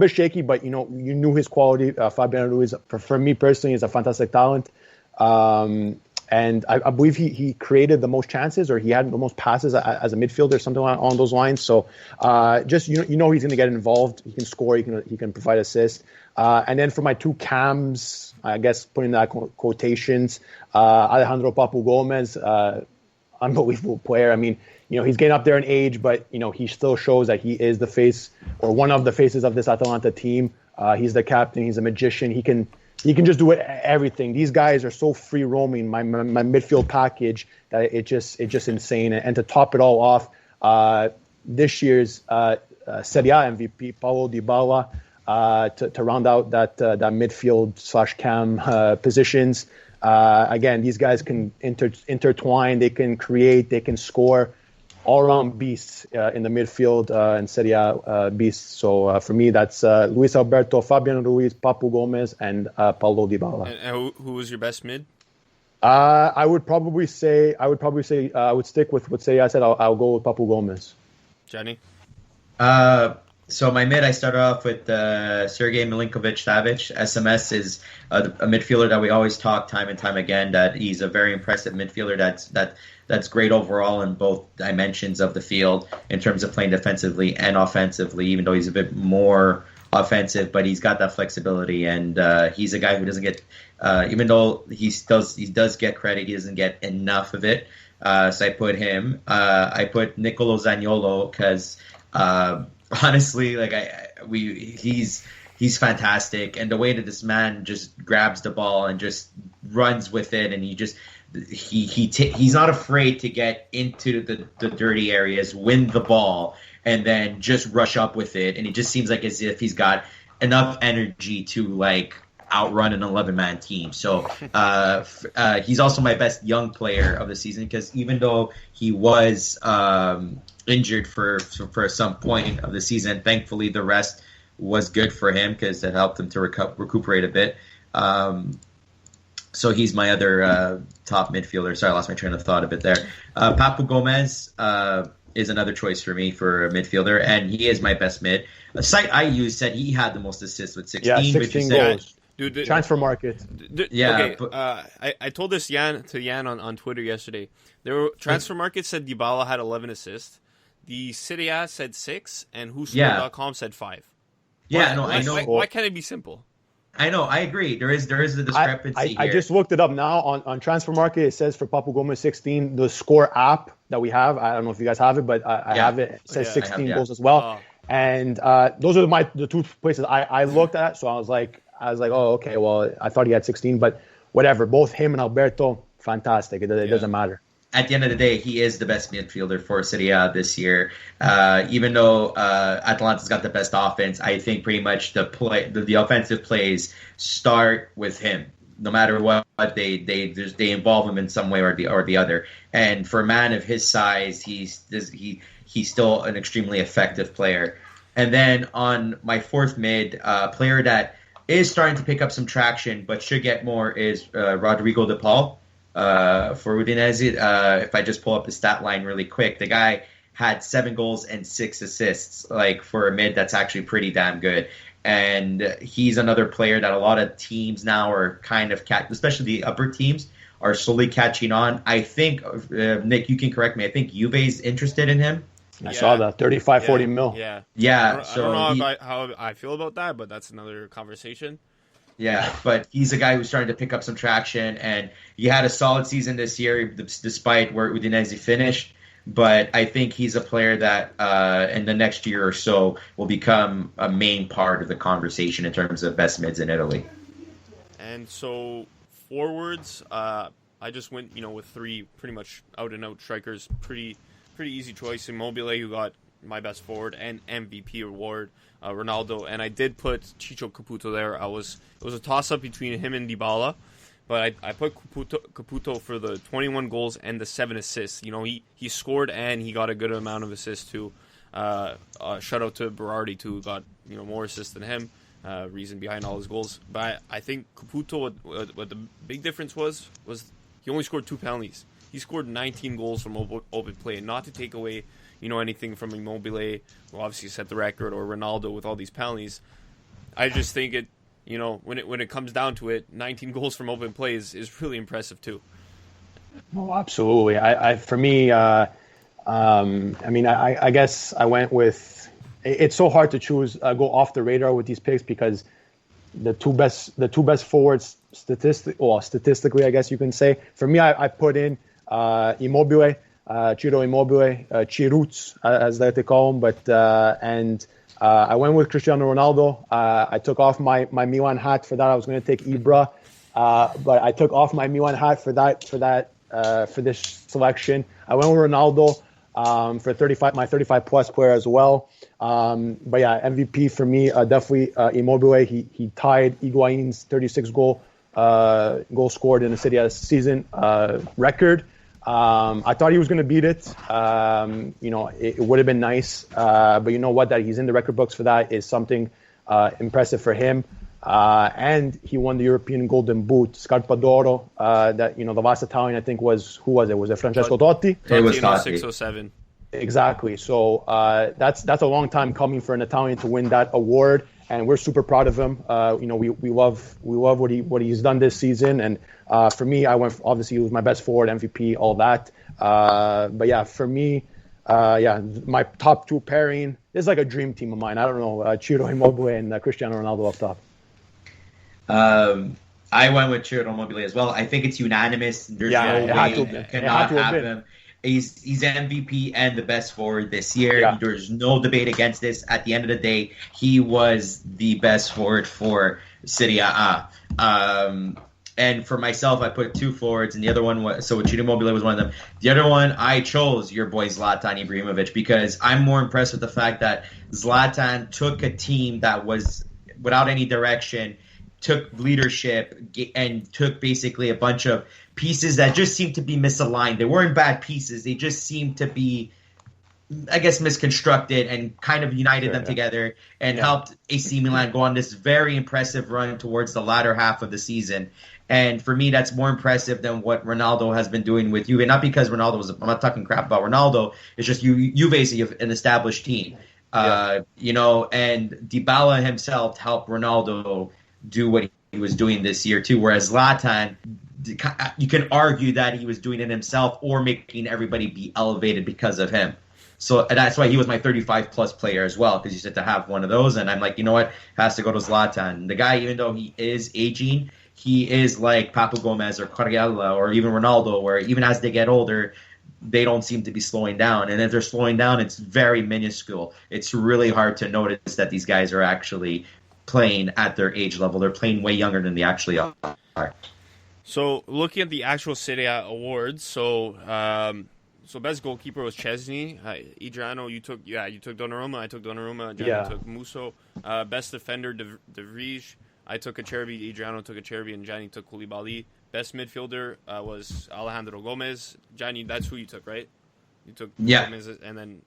shaky, but you knew his quality. Fabian Ruiz, for me personally, is a fantastic talent. And I believe he created the most chances, or he had the most passes as a midfielder, something along those lines. So just he's going to get involved. He can score. He can provide assists. And then for my two cams, I guess putting that quotations, Alejandro Papu Gomez, unbelievable player. I mean, he's getting up there in age, but he still shows that he is the face, or one of the faces of this Atalanta team. He's the captain. He's a magician. He can just do everything. These guys are so free roaming. My midfield package that it's just insane. And to top it all off, this year's Serie A MVP Paulo Dybala to round out that midfield / cam positions. Again, these guys can intertwine. They can create. They can score. All-around beasts in the midfield and Serie A beasts. So for me, that's Luis Alberto, Fabian Ruiz, Papu Gomez, and Paulo Dybala. And who was your best mid? I would stick with what Serie A said. I'll go with Papu Gomez. Gianni? So my mid, I started off with Sergej Milinkovic-Savic. SMS is a midfielder that we always talk time and time again, that he's a very impressive midfielder that's great overall in both dimensions of the field in terms of playing defensively and offensively, even though he's a bit more offensive, but he's got that flexibility, and he's a guy who doesn't get, even though he does get credit, he doesn't get enough of it. So I put him. I put Nicolo Zaniolo because honestly, he's fantastic, and the way that this man just grabs the ball and just runs with it, and he's not afraid to get into the dirty areas, win the ball, and then just rush up with it. And it just seems like as if he's got enough energy to outrun an 11-man team. So he's also my best young player of the season, because even though he was injured for some point of the season, thankfully the rest was good for him because it helped him to recuperate a bit. So he's my other top midfielder. Sorry, I lost my train of thought a bit there. Papu Gomez is another choice for me for a midfielder, and he is my best mid. A site I used said he had the most assists with 16. Yeah, 16 goals. Dude, transfer market. Okay, I told this to Yan on Twitter yesterday. Transfer market said Dybala had 11 assists. The Serie A said 6, and WhoScored.com said 5. Yeah, I know. Why can't it be simple? I know. I agree. There is the discrepancy here. I just looked it up now on Transfer Market. It says for Papu Gomez 16, the Score app that we have. I don't know if you guys have it, but I have it. It says 16 goals as well. And those are the two places I looked at. So I was like, oh, okay. Well, I thought he had 16, but whatever. Both him and Alberto, fantastic. It doesn't matter. At the end of the day, he is the best midfielder for Serie A this year. Even though Atalanta's got the best offense, I think pretty much the offensive plays start with him. No matter what, they involve him in some way or the other. And for a man of his size, he's still an extremely effective player. And then on my fourth mid, player that is starting to pick up some traction but should get more is Rodrigo De Paul. For Udinese, if I just pull up the stat line really quick, the guy had 7 goals and 6 assists. Like, for a mid, that's actually pretty damn good. And he's another player that a lot of teams now are kind of especially the upper teams are slowly catching on. I think Nick, you can correct me. I think Juve's interested in him. I saw that 40 mil. Yeah. I don't know how I feel about that, but that's another conversation. Yeah, but he's a guy who's starting to pick up some traction, and he had a solid season this year despite where Udinese finished. But I think he's a player that in the next year or so will become a main part of the conversation in terms of best mids in Italy. And so forwards, I just went with 3 pretty much out-and-out strikers. Pretty easy choice. Immobile, who got my best forward and MVP award, Ronaldo, and I did put Chicho Caputo there. It was a toss-up between him and Dybala, but I put Caputo for the 21 goals and the 7 assists. He scored and he got a good amount of assists too. Shout out to Berardi too, who got more assists than him. Reason behind all his goals, but I think Caputo, what the big difference was he only scored 2 penalties. He scored 19 goals from open play, and not to take away anything from Immobile, who obviously set the record, or Ronaldo with all these penalties. I just think it, when it comes down to it, 19 goals from open play is really impressive too. Oh, absolutely. For me, I guess I went with. It's so hard to choose, go off the radar with these picks because the two best forwards statistically, I guess you can say. For me, I put in Immobile. Ciro Immobile, Chiruz, as they call him, but I went with Cristiano Ronaldo. I took off my Milan hat for that. I was going to take Ibra, but I took off my Milan hat for this selection. I went with Ronaldo for 35, my 35 plus player as well. But yeah, MVP for me, definitely Immobile. He tied Higuain's 36 goal scored in the Serie A season record. I thought he was going to beat it. It would have been nice. But you know what? That he's in the record books for that is something impressive for him. And he won the European Golden Boot, Scarpa d'Oro. That the last Italian I think was it? Was it Francesco Totti? It was Totti. 607. Exactly. So that's a long time coming for an Italian to win that award, and we're super proud of him. We love what he's done this season, and for me, I went obviously he was my best forward, MVP, all that. But yeah, for me, my top 2 pairing is like a dream team of mine. I don't know, Ciro Immobile and Cristiano Ronaldo up top. I went with Ciro Immobile as well. I think it's unanimous. There's no way you cannot have him. He's MVP and the best forward this year. Yeah. There's no debate against this. At the end of the day, he was the best forward for Serie A. And for myself, I put 2 forwards, and the other one was, so Ciro Immobile was one of them. The other one, I chose your boy Zlatan Ibrahimovic because I'm more impressed with the fact that Zlatan took a team that was without any direction, took leadership, and took basically a bunch of pieces that just seemed to be misaligned. They weren't bad pieces. They just seemed to be, I guess, misconstructed, and kind of united them together and helped AC Milan go on this very impressive run towards the latter half of the season. And for me, that's more impressive than what Ronaldo has been doing with Juve. Not because Ronaldo was, I'm not talking crap about Ronaldo. It's just Juve is an established team. And Dybala himself helped Ronaldo do what he was doing this year too. Whereas Zlatan, you can argue that he was doing it himself or making everybody be elevated because of him. So that's why he was my 35-plus player as well, because you said to have one of those. And I'm like, you know what? Has to go to Zlatan. The guy, even though he is aging, he is like Papu Gomez or Coriella or even Ronaldo, where even as they get older, they don't seem to be slowing down. And if they're slowing down, it's very minuscule. It's really hard to notice that these guys are actually playing at their age level. They're playing way younger than they actually are. So looking at the actual Serie A awards, so best goalkeeper was Chesney. Adreano, you took Donnarumma. I took Donnarumma. Gianni took Musso. Best defender, De Vrij. I took Acerbi. Adreano took Acerbi, and Gianni took Koulibaly. Best midfielder was Alejandro Gomez. Gianni, that's who you took, right? You took Gomez, and then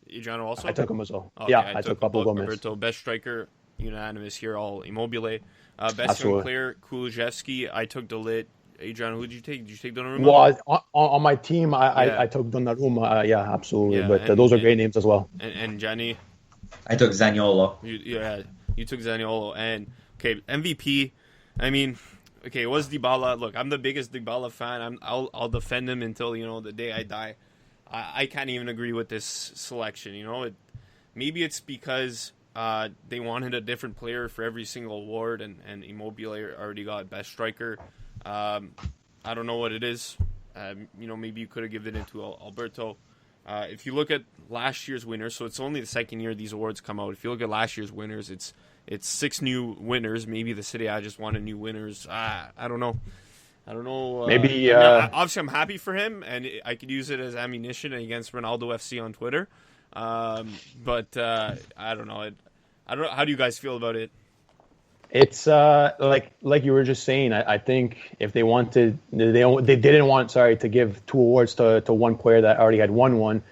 Adriano also? I took him as well. Okay, I took Papu Gomez. Roberto. Best striker, unanimous here, all Immobile. Best Absolutely. young player, Kulusevski. I took Delit. Adriano, who did you take? Did you take Donnarumma? Well, on my team, I took Donnarumma. Absolutely. But those are great names as well. And Gianni? I took Zaniolo. You took Zaniolo. And, okay, MVP, I mean... Okay, it was Dybala. Look, I'm the biggest Dybala fan. I'll defend him until the day I die. I can't even agree with this selection. Maybe it's because they wanted a different player for every single award, and Immobile already got best striker. I don't know what it is. Maybe you could have given it to Alberto. If you look at last year's winners, so it's only the second year these awards come out. If you look at last year's winners, it's 6 new winners. Maybe the Serie A just wanted new winners. I don't know. Maybe obviously I'm happy for him, and I could use it as ammunition against Ronaldo FC on Twitter. But I don't know. How do you guys feel about it? It's like you were just saying. I think if they wanted, they didn't want to give 2 awards to one player that already had won one.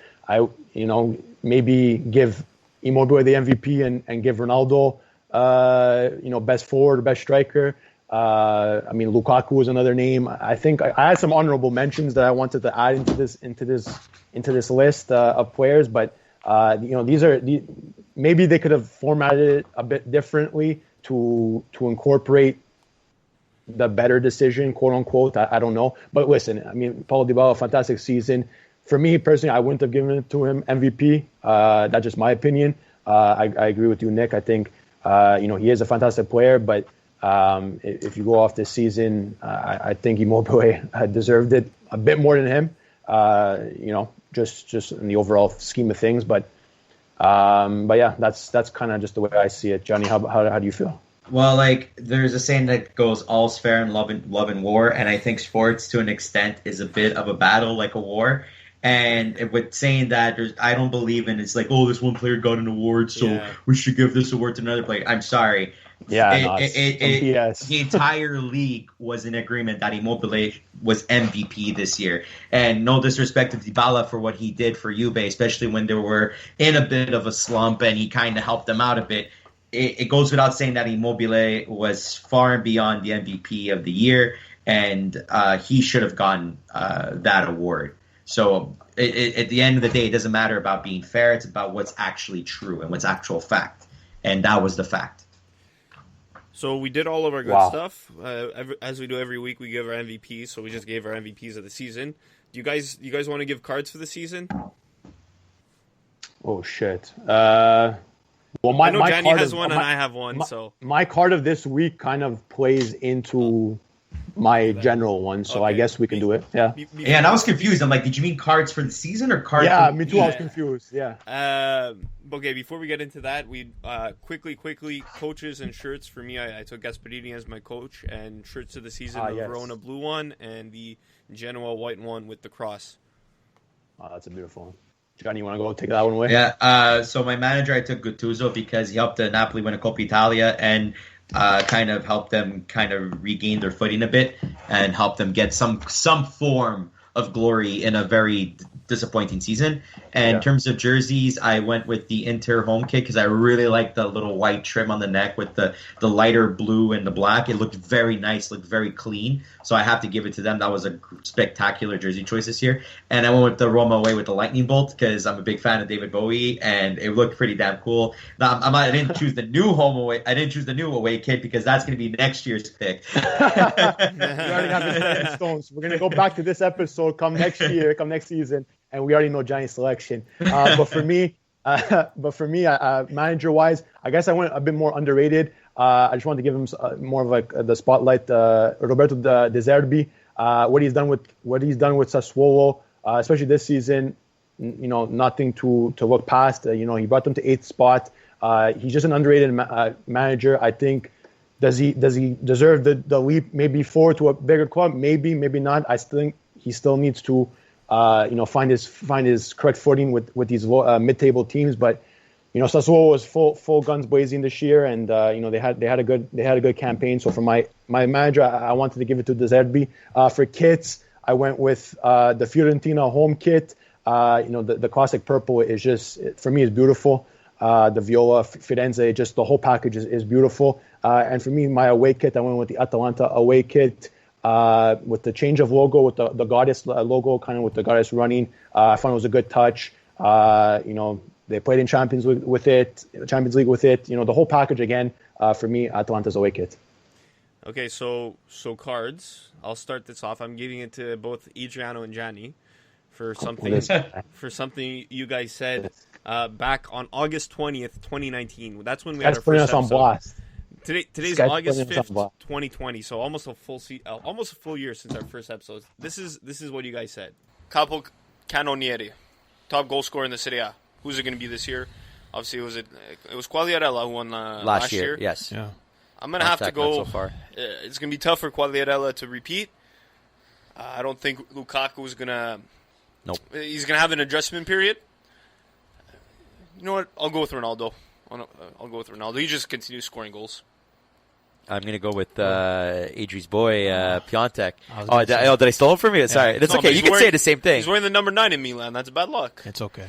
Maybe give Immobile the MVP and give Ronaldo best forward, best striker. Lukaku was another name. I think I had some honorable mentions that I wanted to add into this list of players, but maybe they could have formatted it a bit differently to incorporate the better decision, quote unquote. I don't know, but listen, Paulo Dybala, fantastic season. For me personally, I wouldn't have given it to him MVP. That's just my opinion. I agree with you, Nick. I think he is a fantastic player, but if you go off this season, I think Immobile deserved it a bit more than him. Just in the overall scheme of things. But yeah, that's kind of just the way I see it. Gianni, how do you feel? Well, there's a saying that goes, all's fair in love and war, and I think sports to an extent is a bit of a battle, like a war. And with saying that, I don't believe in it's like, oh, this one player got an award, so we should give this award to another player. I'm sorry. The entire league was in agreement that Immobile was MVP this year. And no disrespect to Dybala for what he did for Juve, especially when they were in a bit of a slump and he kind of helped them out a bit. It goes without saying that Immobile was far and beyond the MVP of the year, and he should have gotten that award. So at the end of the day, it doesn't matter about being fair. It's about what's actually true and what's actual fact. And that was the fact. So we did all of our good stuff. As we do every week, we give our MVPs. So we just gave our MVPs of the season. Do you guys want to give cards for the season? Oh, shit. I know Gianni has one and I have one. So my card of this week kind of plays into my general one, so I guess we can do it. Yeah. And I was confused. I'm like, did you mean cards for the season or cards? Yeah, me too. I was confused. Yeah. Okay, before we get into that, we quickly coaches and shirts. For me, I took Gasparini as my coach, and shirts of the season: the Verona blue one and the Genoa white one with the cross. Oh, that's a beautiful one. Gianni, you want to go take that one away? Yeah. So my manager, I took Gattuso because he helped Napoli win a Coppa Italia and kind of helped them kind of regain their footing a bit and help them get some form of glory in a very disappointing season. And in terms of jerseys, I went with the Inter home kit because I really like the little white trim on the neck with the lighter blue and the black. It looked very nice, looked very clean. So I have to give it to them. That was a spectacular jersey choice this year. And I went with the Roma away with the lightning bolt because I'm a big fan of David Bowie, and it looked pretty damn cool. Now, I didn't choose the new home away. I didn't choose the new away kit because that's going to be next year's pick. We already have it set in stone. So we're going to go back to this episode come next year, come next season, and we already know Gianni's selection. But for me, manager-wise, I guess I went a bit more underrated. I just wanted to give him more of like the spotlight. Roberto De Zerbi, what he's done with Sassuolo, especially this season. Nothing to look past. He brought them to 8th spot. He's just an underrated manager. I think. Does he deserve the leap maybe forward to a bigger club? Maybe not. I think he still needs to find his correct footing with these mid-table teams. But Sassuolo was full guns blazing this year, and they had a good campaign. So for my manager, I wanted to give it to De Zerbi. For kits, I went with the Fiorentina home kit. The classic purple is just, for me, is beautiful. The Viola, Firenze, just the whole package is beautiful. And for me, my away kit, I went with the Atalanta away kit with the change of logo, with the goddess logo, kind of with the goddess running. I found it was a good touch. They played in Champions League with it. The whole package again. For me, Atalanta's away kit. Okay, so cards. I'll start this off. I'm giving it to both Adreano and Gianni for something you guys said back on August 20th, 2019. That's when we had our first episode. On blast. Today's August 5th, 2020, so almost a full year since our first episode. This is what you guys said. Capo Cannonieri, top goal scorer in the Serie A. Who's it going to be this year? Obviously, it was Quagliarella who won last year. Yes. Yeah. I'm going to have to go. So far. It's going to be tough for Quagliarella to repeat. I don't think Lukaku is going to. Nope. He's going to have an adjustment period. You know what? I'll go with Ronaldo. He just continues scoring goals. I'm going to go with Adri's boy, Piontek. Did I steal him from you? Sorry. That's okay. You can say the same thing. He's wearing the number 9 in Milan. That's bad luck. It's okay.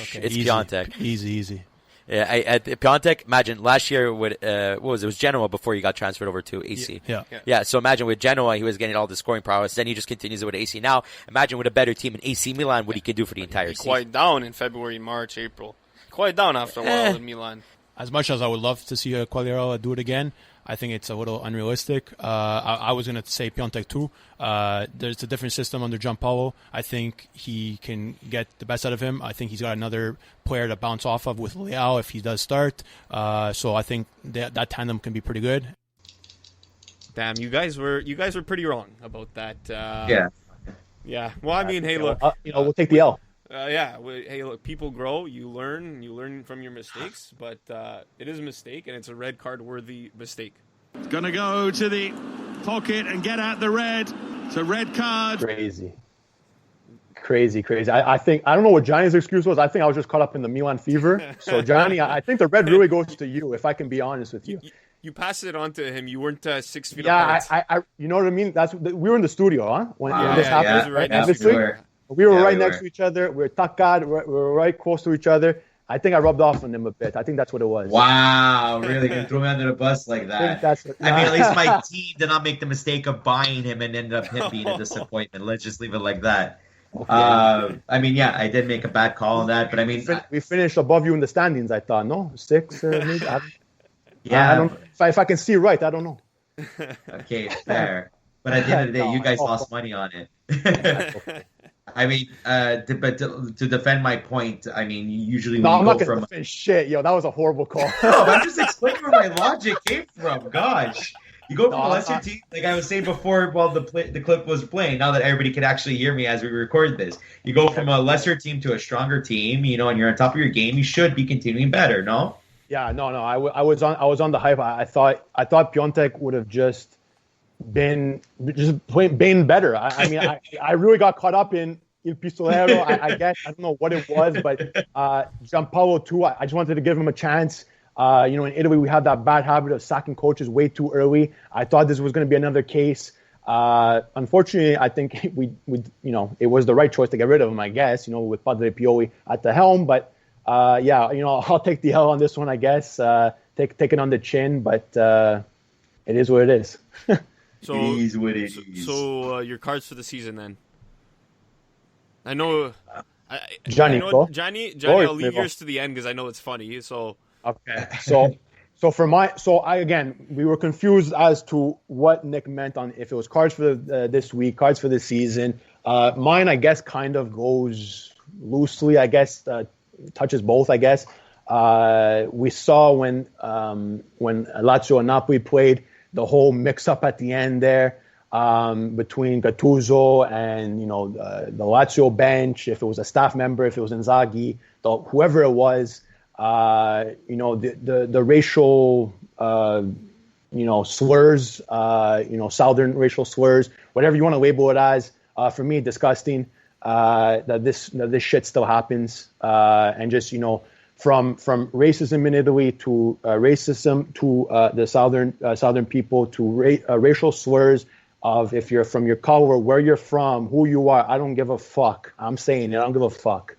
Okay. It's Piontek. Easy. Yeah, at Piontek, imagine last year with it was Genoa before he got transferred over to AC. Yeah. So imagine with Genoa, he was getting all the scoring prowess. Then he just continues it with AC. Now, imagine with a better team in AC Milan, what he could do for the entire season. Quite down in February, March, April. Quite down after a while in Milan. As much as I would love to see Quagliarella do it again, I think it's a little unrealistic. I was going to say Piontek too. There's a different system under Gianpaolo. I think he can get the best out of him. I think he's got another player to bounce off of with Leao if he does start. So I think that tandem can be pretty good. Damn, you guys were pretty wrong about that. Yeah. Well, I mean, hey, look. We'll take the L. Hey, look, people grow. You learn from your mistakes, but it is a mistake, and it's a red card worthy mistake. Gonna go to the pocket and get out the red. It's a red card. Crazy. I think, I don't know what Gianni's excuse was. I think I was just caught up in the Milan fever. So Gianni, I think the red really goes to you, if I can be honest with you. You passed it on to him. You weren't 6 feet apart. I you know what I mean? We were in the studio, huh? When this happened. Right we were right next to each other. We were takad. We were right close to each other. I think I rubbed off on him a bit. I think that's what it was. Wow, really? Gonna throw me under the bus like that? At least my team did not make the mistake of buying him and ended up him being a disappointment. Let's just leave it like that. I did make a bad call on that, but we finished above you in the standings. I thought, no, 6, maybe. I don't. If I can see right, I don't know. Okay, fair. But at the end of the day, you guys lost money on it. But to defend my point, usually when I'm you not go gonna from defend shit, yo. That was a horrible call. No, I'm just explaining where my logic came from. Gosh, you go from a lesser team, like I was saying before, while the clip was playing. Now that everybody can actually hear me as we record this, you go from a lesser team to a stronger team, and you're on top of your game. You should be continuing better, no? Yeah, no. I was on the hype. I thought Piontek would have just been better. I really got caught up in Il Pistolero. I guess I don't know what it was, but Gianpaolo too. I just wanted to give him a chance. In Italy we have that bad habit of sacking coaches way too early. I thought this was going to be another case. Unfortunately, I think we it was the right choice to get rid of him, I guess, with Padre Pioli at the helm. But I'll take the L on this one, I guess. Take it on the chin, but it is what it is. So, it is what it is. So your cards for the season then? I know. Gianni, Gianni, I'll leave yours to the end because I know it's funny. So okay, so we were confused as to what Nick meant on if it was cards for this week, cards for this season. Mine, I guess, kind of goes loosely. I guess touches both. I guess we saw when Lazio and Napoli played, the whole mix-up at the end there between Gattuso and the Lazio bench. If it was a staff member, if it was Inzaghi, whoever it was, the racial slurs, southern racial slurs, whatever you want to label it as. For me, disgusting. That this shit still happens, and just from racism in Italy to racism to the southern people to racial slurs of if you're from your color, where you're from, who you are. I don't give a fuck. I'm saying it. I don't give a fuck,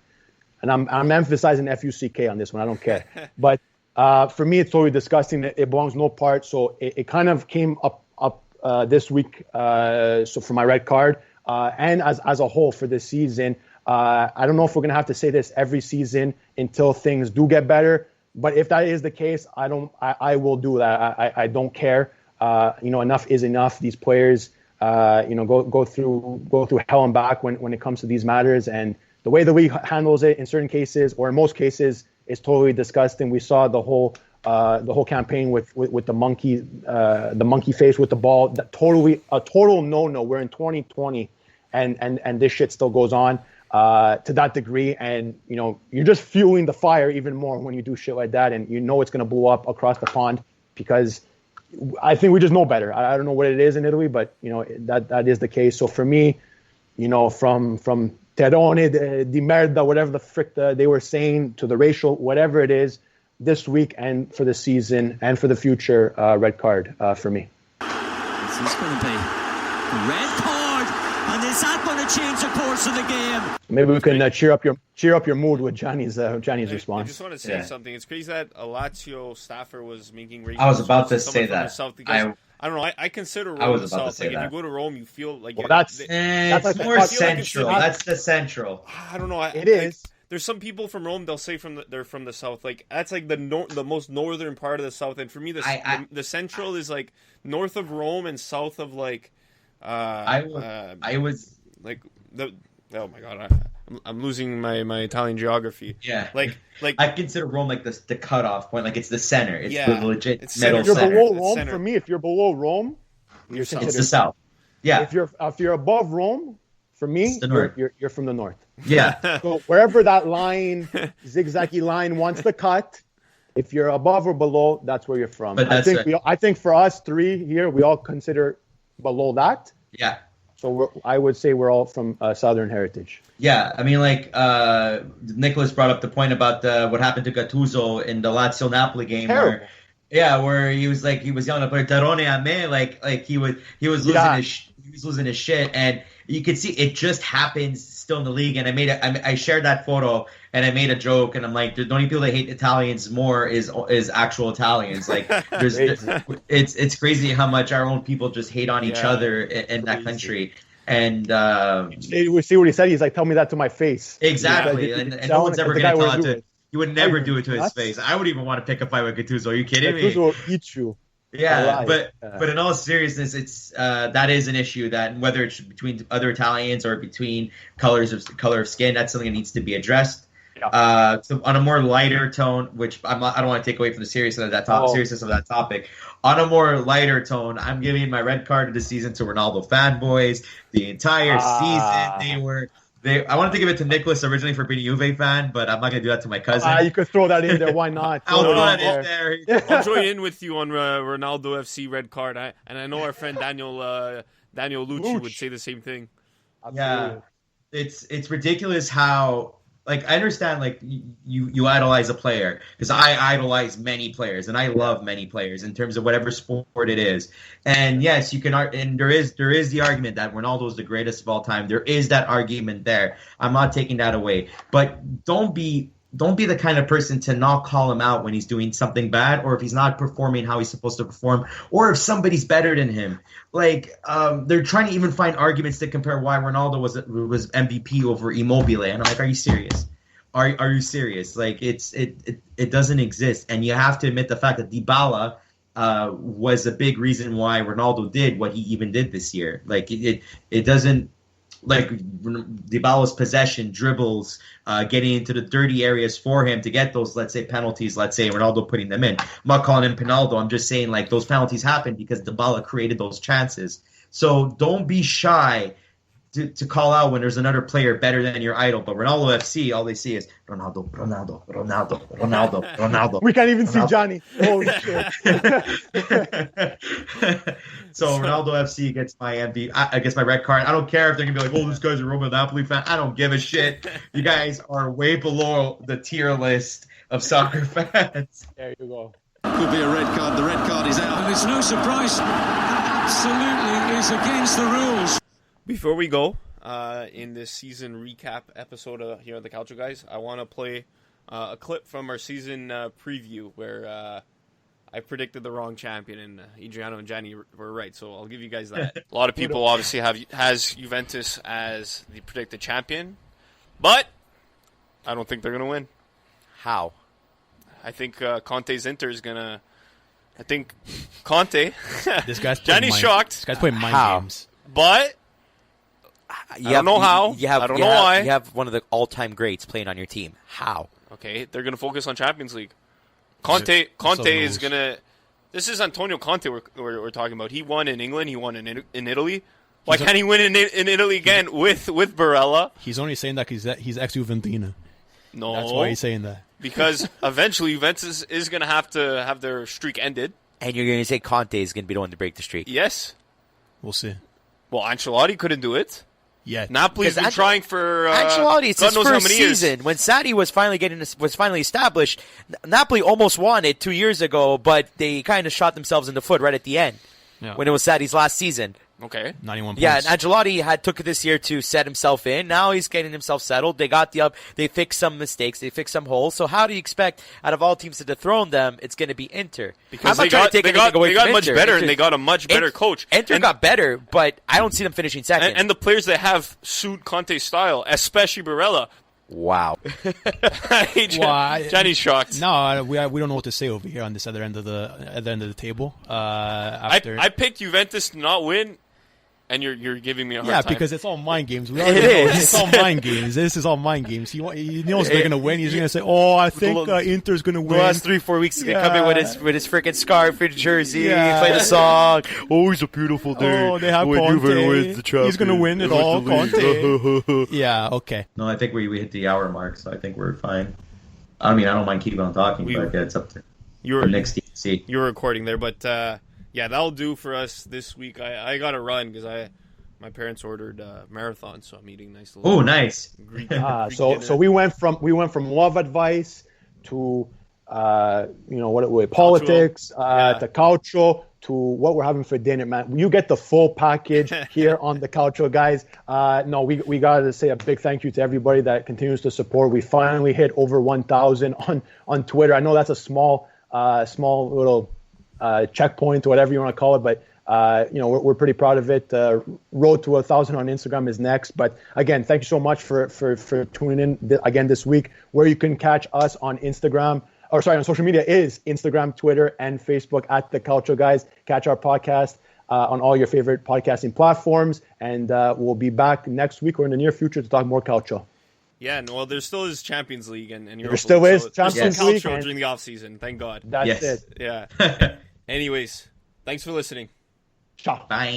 and I'm emphasizing FUCK on this one. I don't care. But for me, it's totally disgusting. It belongs no part. So it kind of came up this week. So for my red card, and as a whole for this season. I don't know if we're gonna have to say this every season until things do get better. But if that is the case, I will do that. I don't care. Enough is enough. These players, go through hell and back when it comes to these matters. And the way the league handles it in certain cases, or in most cases, is totally disgusting. We saw the whole campaign with the monkey face with the ball. A total no. We're in 2020, and this shit still goes on. To that degree, and you're just fueling the fire even more when you do shit like that, and it's going to blow up across the pond because I think we just know better. I don't know what it is in Italy, but that is the case. So for me, from terrone di merda, whatever the frick they were saying, to the racial, whatever it is, this week and for the season and for the future, red card for me. This is going to be a red card. And is that going to change the course of the game? Maybe we can cheer up your mood with Gianni's response. I just want to say something. It's crazy that a Lazio staffer was making racist. I was about to say that. I don't know. I consider Rome the South. Like, if you go to Rome, you feel like that's more central. That's the central. I don't know. It is. There's some people from Rome. They'll say they're from the South. Like that's like the most northern part of the South. And for me, the central is like north of Rome and south of like. I was like oh my god, I'm losing my Italian geography. Yeah, like I consider Rome like the cutoff point. Like it's the center. It's the legit it's middle center. center. If you're below Rome, for me, if you're below Rome, it's the south. Yeah. If you're above Rome, for me, you're from the north. Yeah. So wherever that line, zigzaggy line wants to cut, if you're above or below, that's where you're from. But I think for us three here, we all consider below that. Yeah. So I would say we're all from Southern heritage. Yeah, I mean, like Nicholas brought up the point about what happened to Gattuso in the Lazio Napoli game, where he was yelling about Terrone a me, like he was losing his shit, and you could see it just happens still in the league. And I shared that photo and I made a joke, and I'm like, the only people that hate Italians more is actual Italians. Like, it's crazy how much our own people just hate on each other in that country. And we see what he said. He's like, tell me that to my face. Exactly, and no one's ever going to tell it to. You would never do it to his face. I would even want to pick a fight with Gattuso. Are you kidding me? Gattuso will eat you. Yeah, but in all seriousness, it's that is an issue, that whether it's between other Italians or between color of skin, that's something that needs to be addressed. Yeah. So on a more lighter tone, which I don't want to take away from the seriousness of that topic. On a more lighter tone, I'm giving my red card of the season to Ronaldo fanboys. The entire season, I wanted to give it to Nicholas originally for being a Juve fan, but I'm not going to do that to my cousin. You could throw that in there. Why not? I'll throw that in there. I'll join in with you on Ronaldo FC red card. And I know our friend Daniel Lucci would say the same thing. Yeah, it's ridiculous how like I understand like you idolize a player, because I idolize many players and I love many players in terms of whatever sport it is. And yes, you can and there is the argument that Ronaldo is the greatest of all time. There is that argument there. I'm not taking that away. But don't be the kind of person to not call him out when he's doing something bad, or if he's not performing how he's supposed to perform, or if somebody's better than him. Like they're trying to even find arguments to compare why Ronaldo was MVP over Immobile, and I'm like, are you serious? Are you serious? Like it doesn't exist, and you have to admit the fact that Dybala was a big reason why Ronaldo did what he even did this year. Like it doesn't. Like Dybala's possession, dribbles, getting into the dirty areas for him to get those, let's say, penalties, let's say, Ronaldo putting them in. I'm not calling him Penaldo. I'm just saying, like, those penalties happened because Dybala created those chances. So don't be shy to call out when there's another player better than your idol. But Ronaldo FC, all they see is Ronaldo, Ronaldo, Ronaldo, Ronaldo, Ronaldo. We can't even see Gianni. Holy shit. So Ronaldo FC gets my my red card. I don't care if they're gonna be like, "Oh, this guy's a Roma Napoli fan." I don't give a shit. You guys are way below the tier list of soccer fans. There you go. Could be a red card. The red card is out. And it's no surprise. Absolutely is against the rules. Before we go, in this season recap episode here on the Calcio Guys, I want to play a clip from our season preview where I predicted the wrong champion, and Adreano and Gianni were right, so I'll give you guys that. A lot of people obviously has Juventus as the predicted champion, but I don't think they're going to win. How? I think Conte's Inter is going to... I think Conte... This guy's Gianni's shocked. This guy's playing mind games. But... I don't know how. I don't know why. You have one of the all-time greats playing on your team. How? Okay, they're going to focus on Champions League. Conte is going to... This is Antonio Conte we're talking about. He won in England. He won in Italy. Why can't he win in Italy again with Barella? He's only saying that because he's ex-Juventina. No. That's why he's saying that. Because eventually Juventus is going to have their streak ended. And you're going to say Conte is going to be the one to break the streak. Yes. We'll see. Well, Ancelotti couldn't do it. Yeah, Napoli's been trying for Ancelotti. It's God his knows first how many season. years. When Sarri was finally established, Napoli almost won it 2 years ago, but they kind of shot themselves in the foot right at the end when it was Sarri's last season. Okay, 91 points. Yeah, and Ancelotti took it this year to set himself in. Now he's getting himself settled. They got they fixed some mistakes. They fixed some holes. So how do you expect, out of all teams to dethrone them, it's going to be Inter? Because they got much better, and they got a much better coach. Inter got better, but I don't see them finishing second. And the players they have suit Conte's style, especially Barella. Wow. Gianni's shocked. No, we don't know what to say over here on this other end of the table. I picked Juventus to not win. And you're giving me a hard time. Yeah, because it's all mind games. It is. It's all mind games. This is all mind games. He knows they're going to win. He's going to say, "Oh, I think Inter's going to win." The last 3-4 weeks, he's going to come in with his freaking scarf and jersey, play the song. Oh, he's a beautiful dude. Oh, they have Conte. He's going to win it all, Conte. Yeah, okay. No, I think we hit the hour mark, so I think we're fine. I mean, I don't mind keeping on talking, but it's up to the next DC. You were recording there, but... yeah, that'll do for us this week. I got to run because my parents ordered marathon, so I'm eating nice little. Oh, nice. Greek so we went from love advice to politics to calcio to what we're having for dinner, man. You get the full package here on the Calcio Guys. No, we got to say a big thank you to everybody that continues to support. We finally hit over 1,000 on Twitter. I know that's a small little checkpoint or whatever you want to call it, but we're pretty proud of it. Road to 1,000 on Instagram is next, but again, thank you so much for tuning in again this week. Where you can catch us on on social media is Instagram, Twitter, and Facebook at the Calcio Guys. Catch our podcast on all your favorite podcasting platforms, and we'll be back next week or in the near future to talk more calcio. Yeah, well, there still is Champions League and there still is Champions League during the off season. Thank God. That's it. Yeah. Anyways, thanks for listening. Ciao. Bye.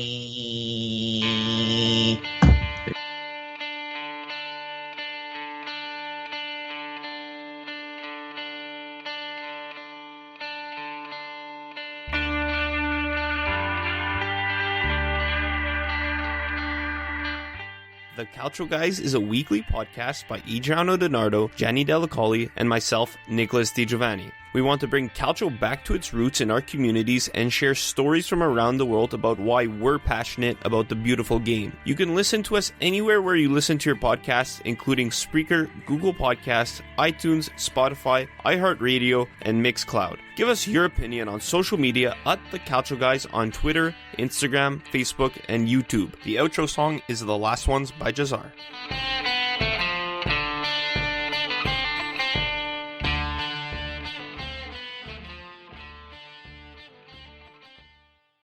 The Calcio Guys is a weekly podcast by Adreano DiNardo, Gianni Dellacoli, and myself, Nicholas DiGiovanni. We want to bring Calcio back to its roots in our communities and share stories from around the world about why we're passionate about the beautiful game. You can listen to us anywhere where you listen to your podcasts, including Spreaker, Google Podcasts, iTunes, Spotify, iHeart Radio, and Mixcloud. Give us your opinion on social media at The Calcio Guys on Twitter, Instagram, Facebook, and YouTube. The outro song is The Last Ones by Jazar.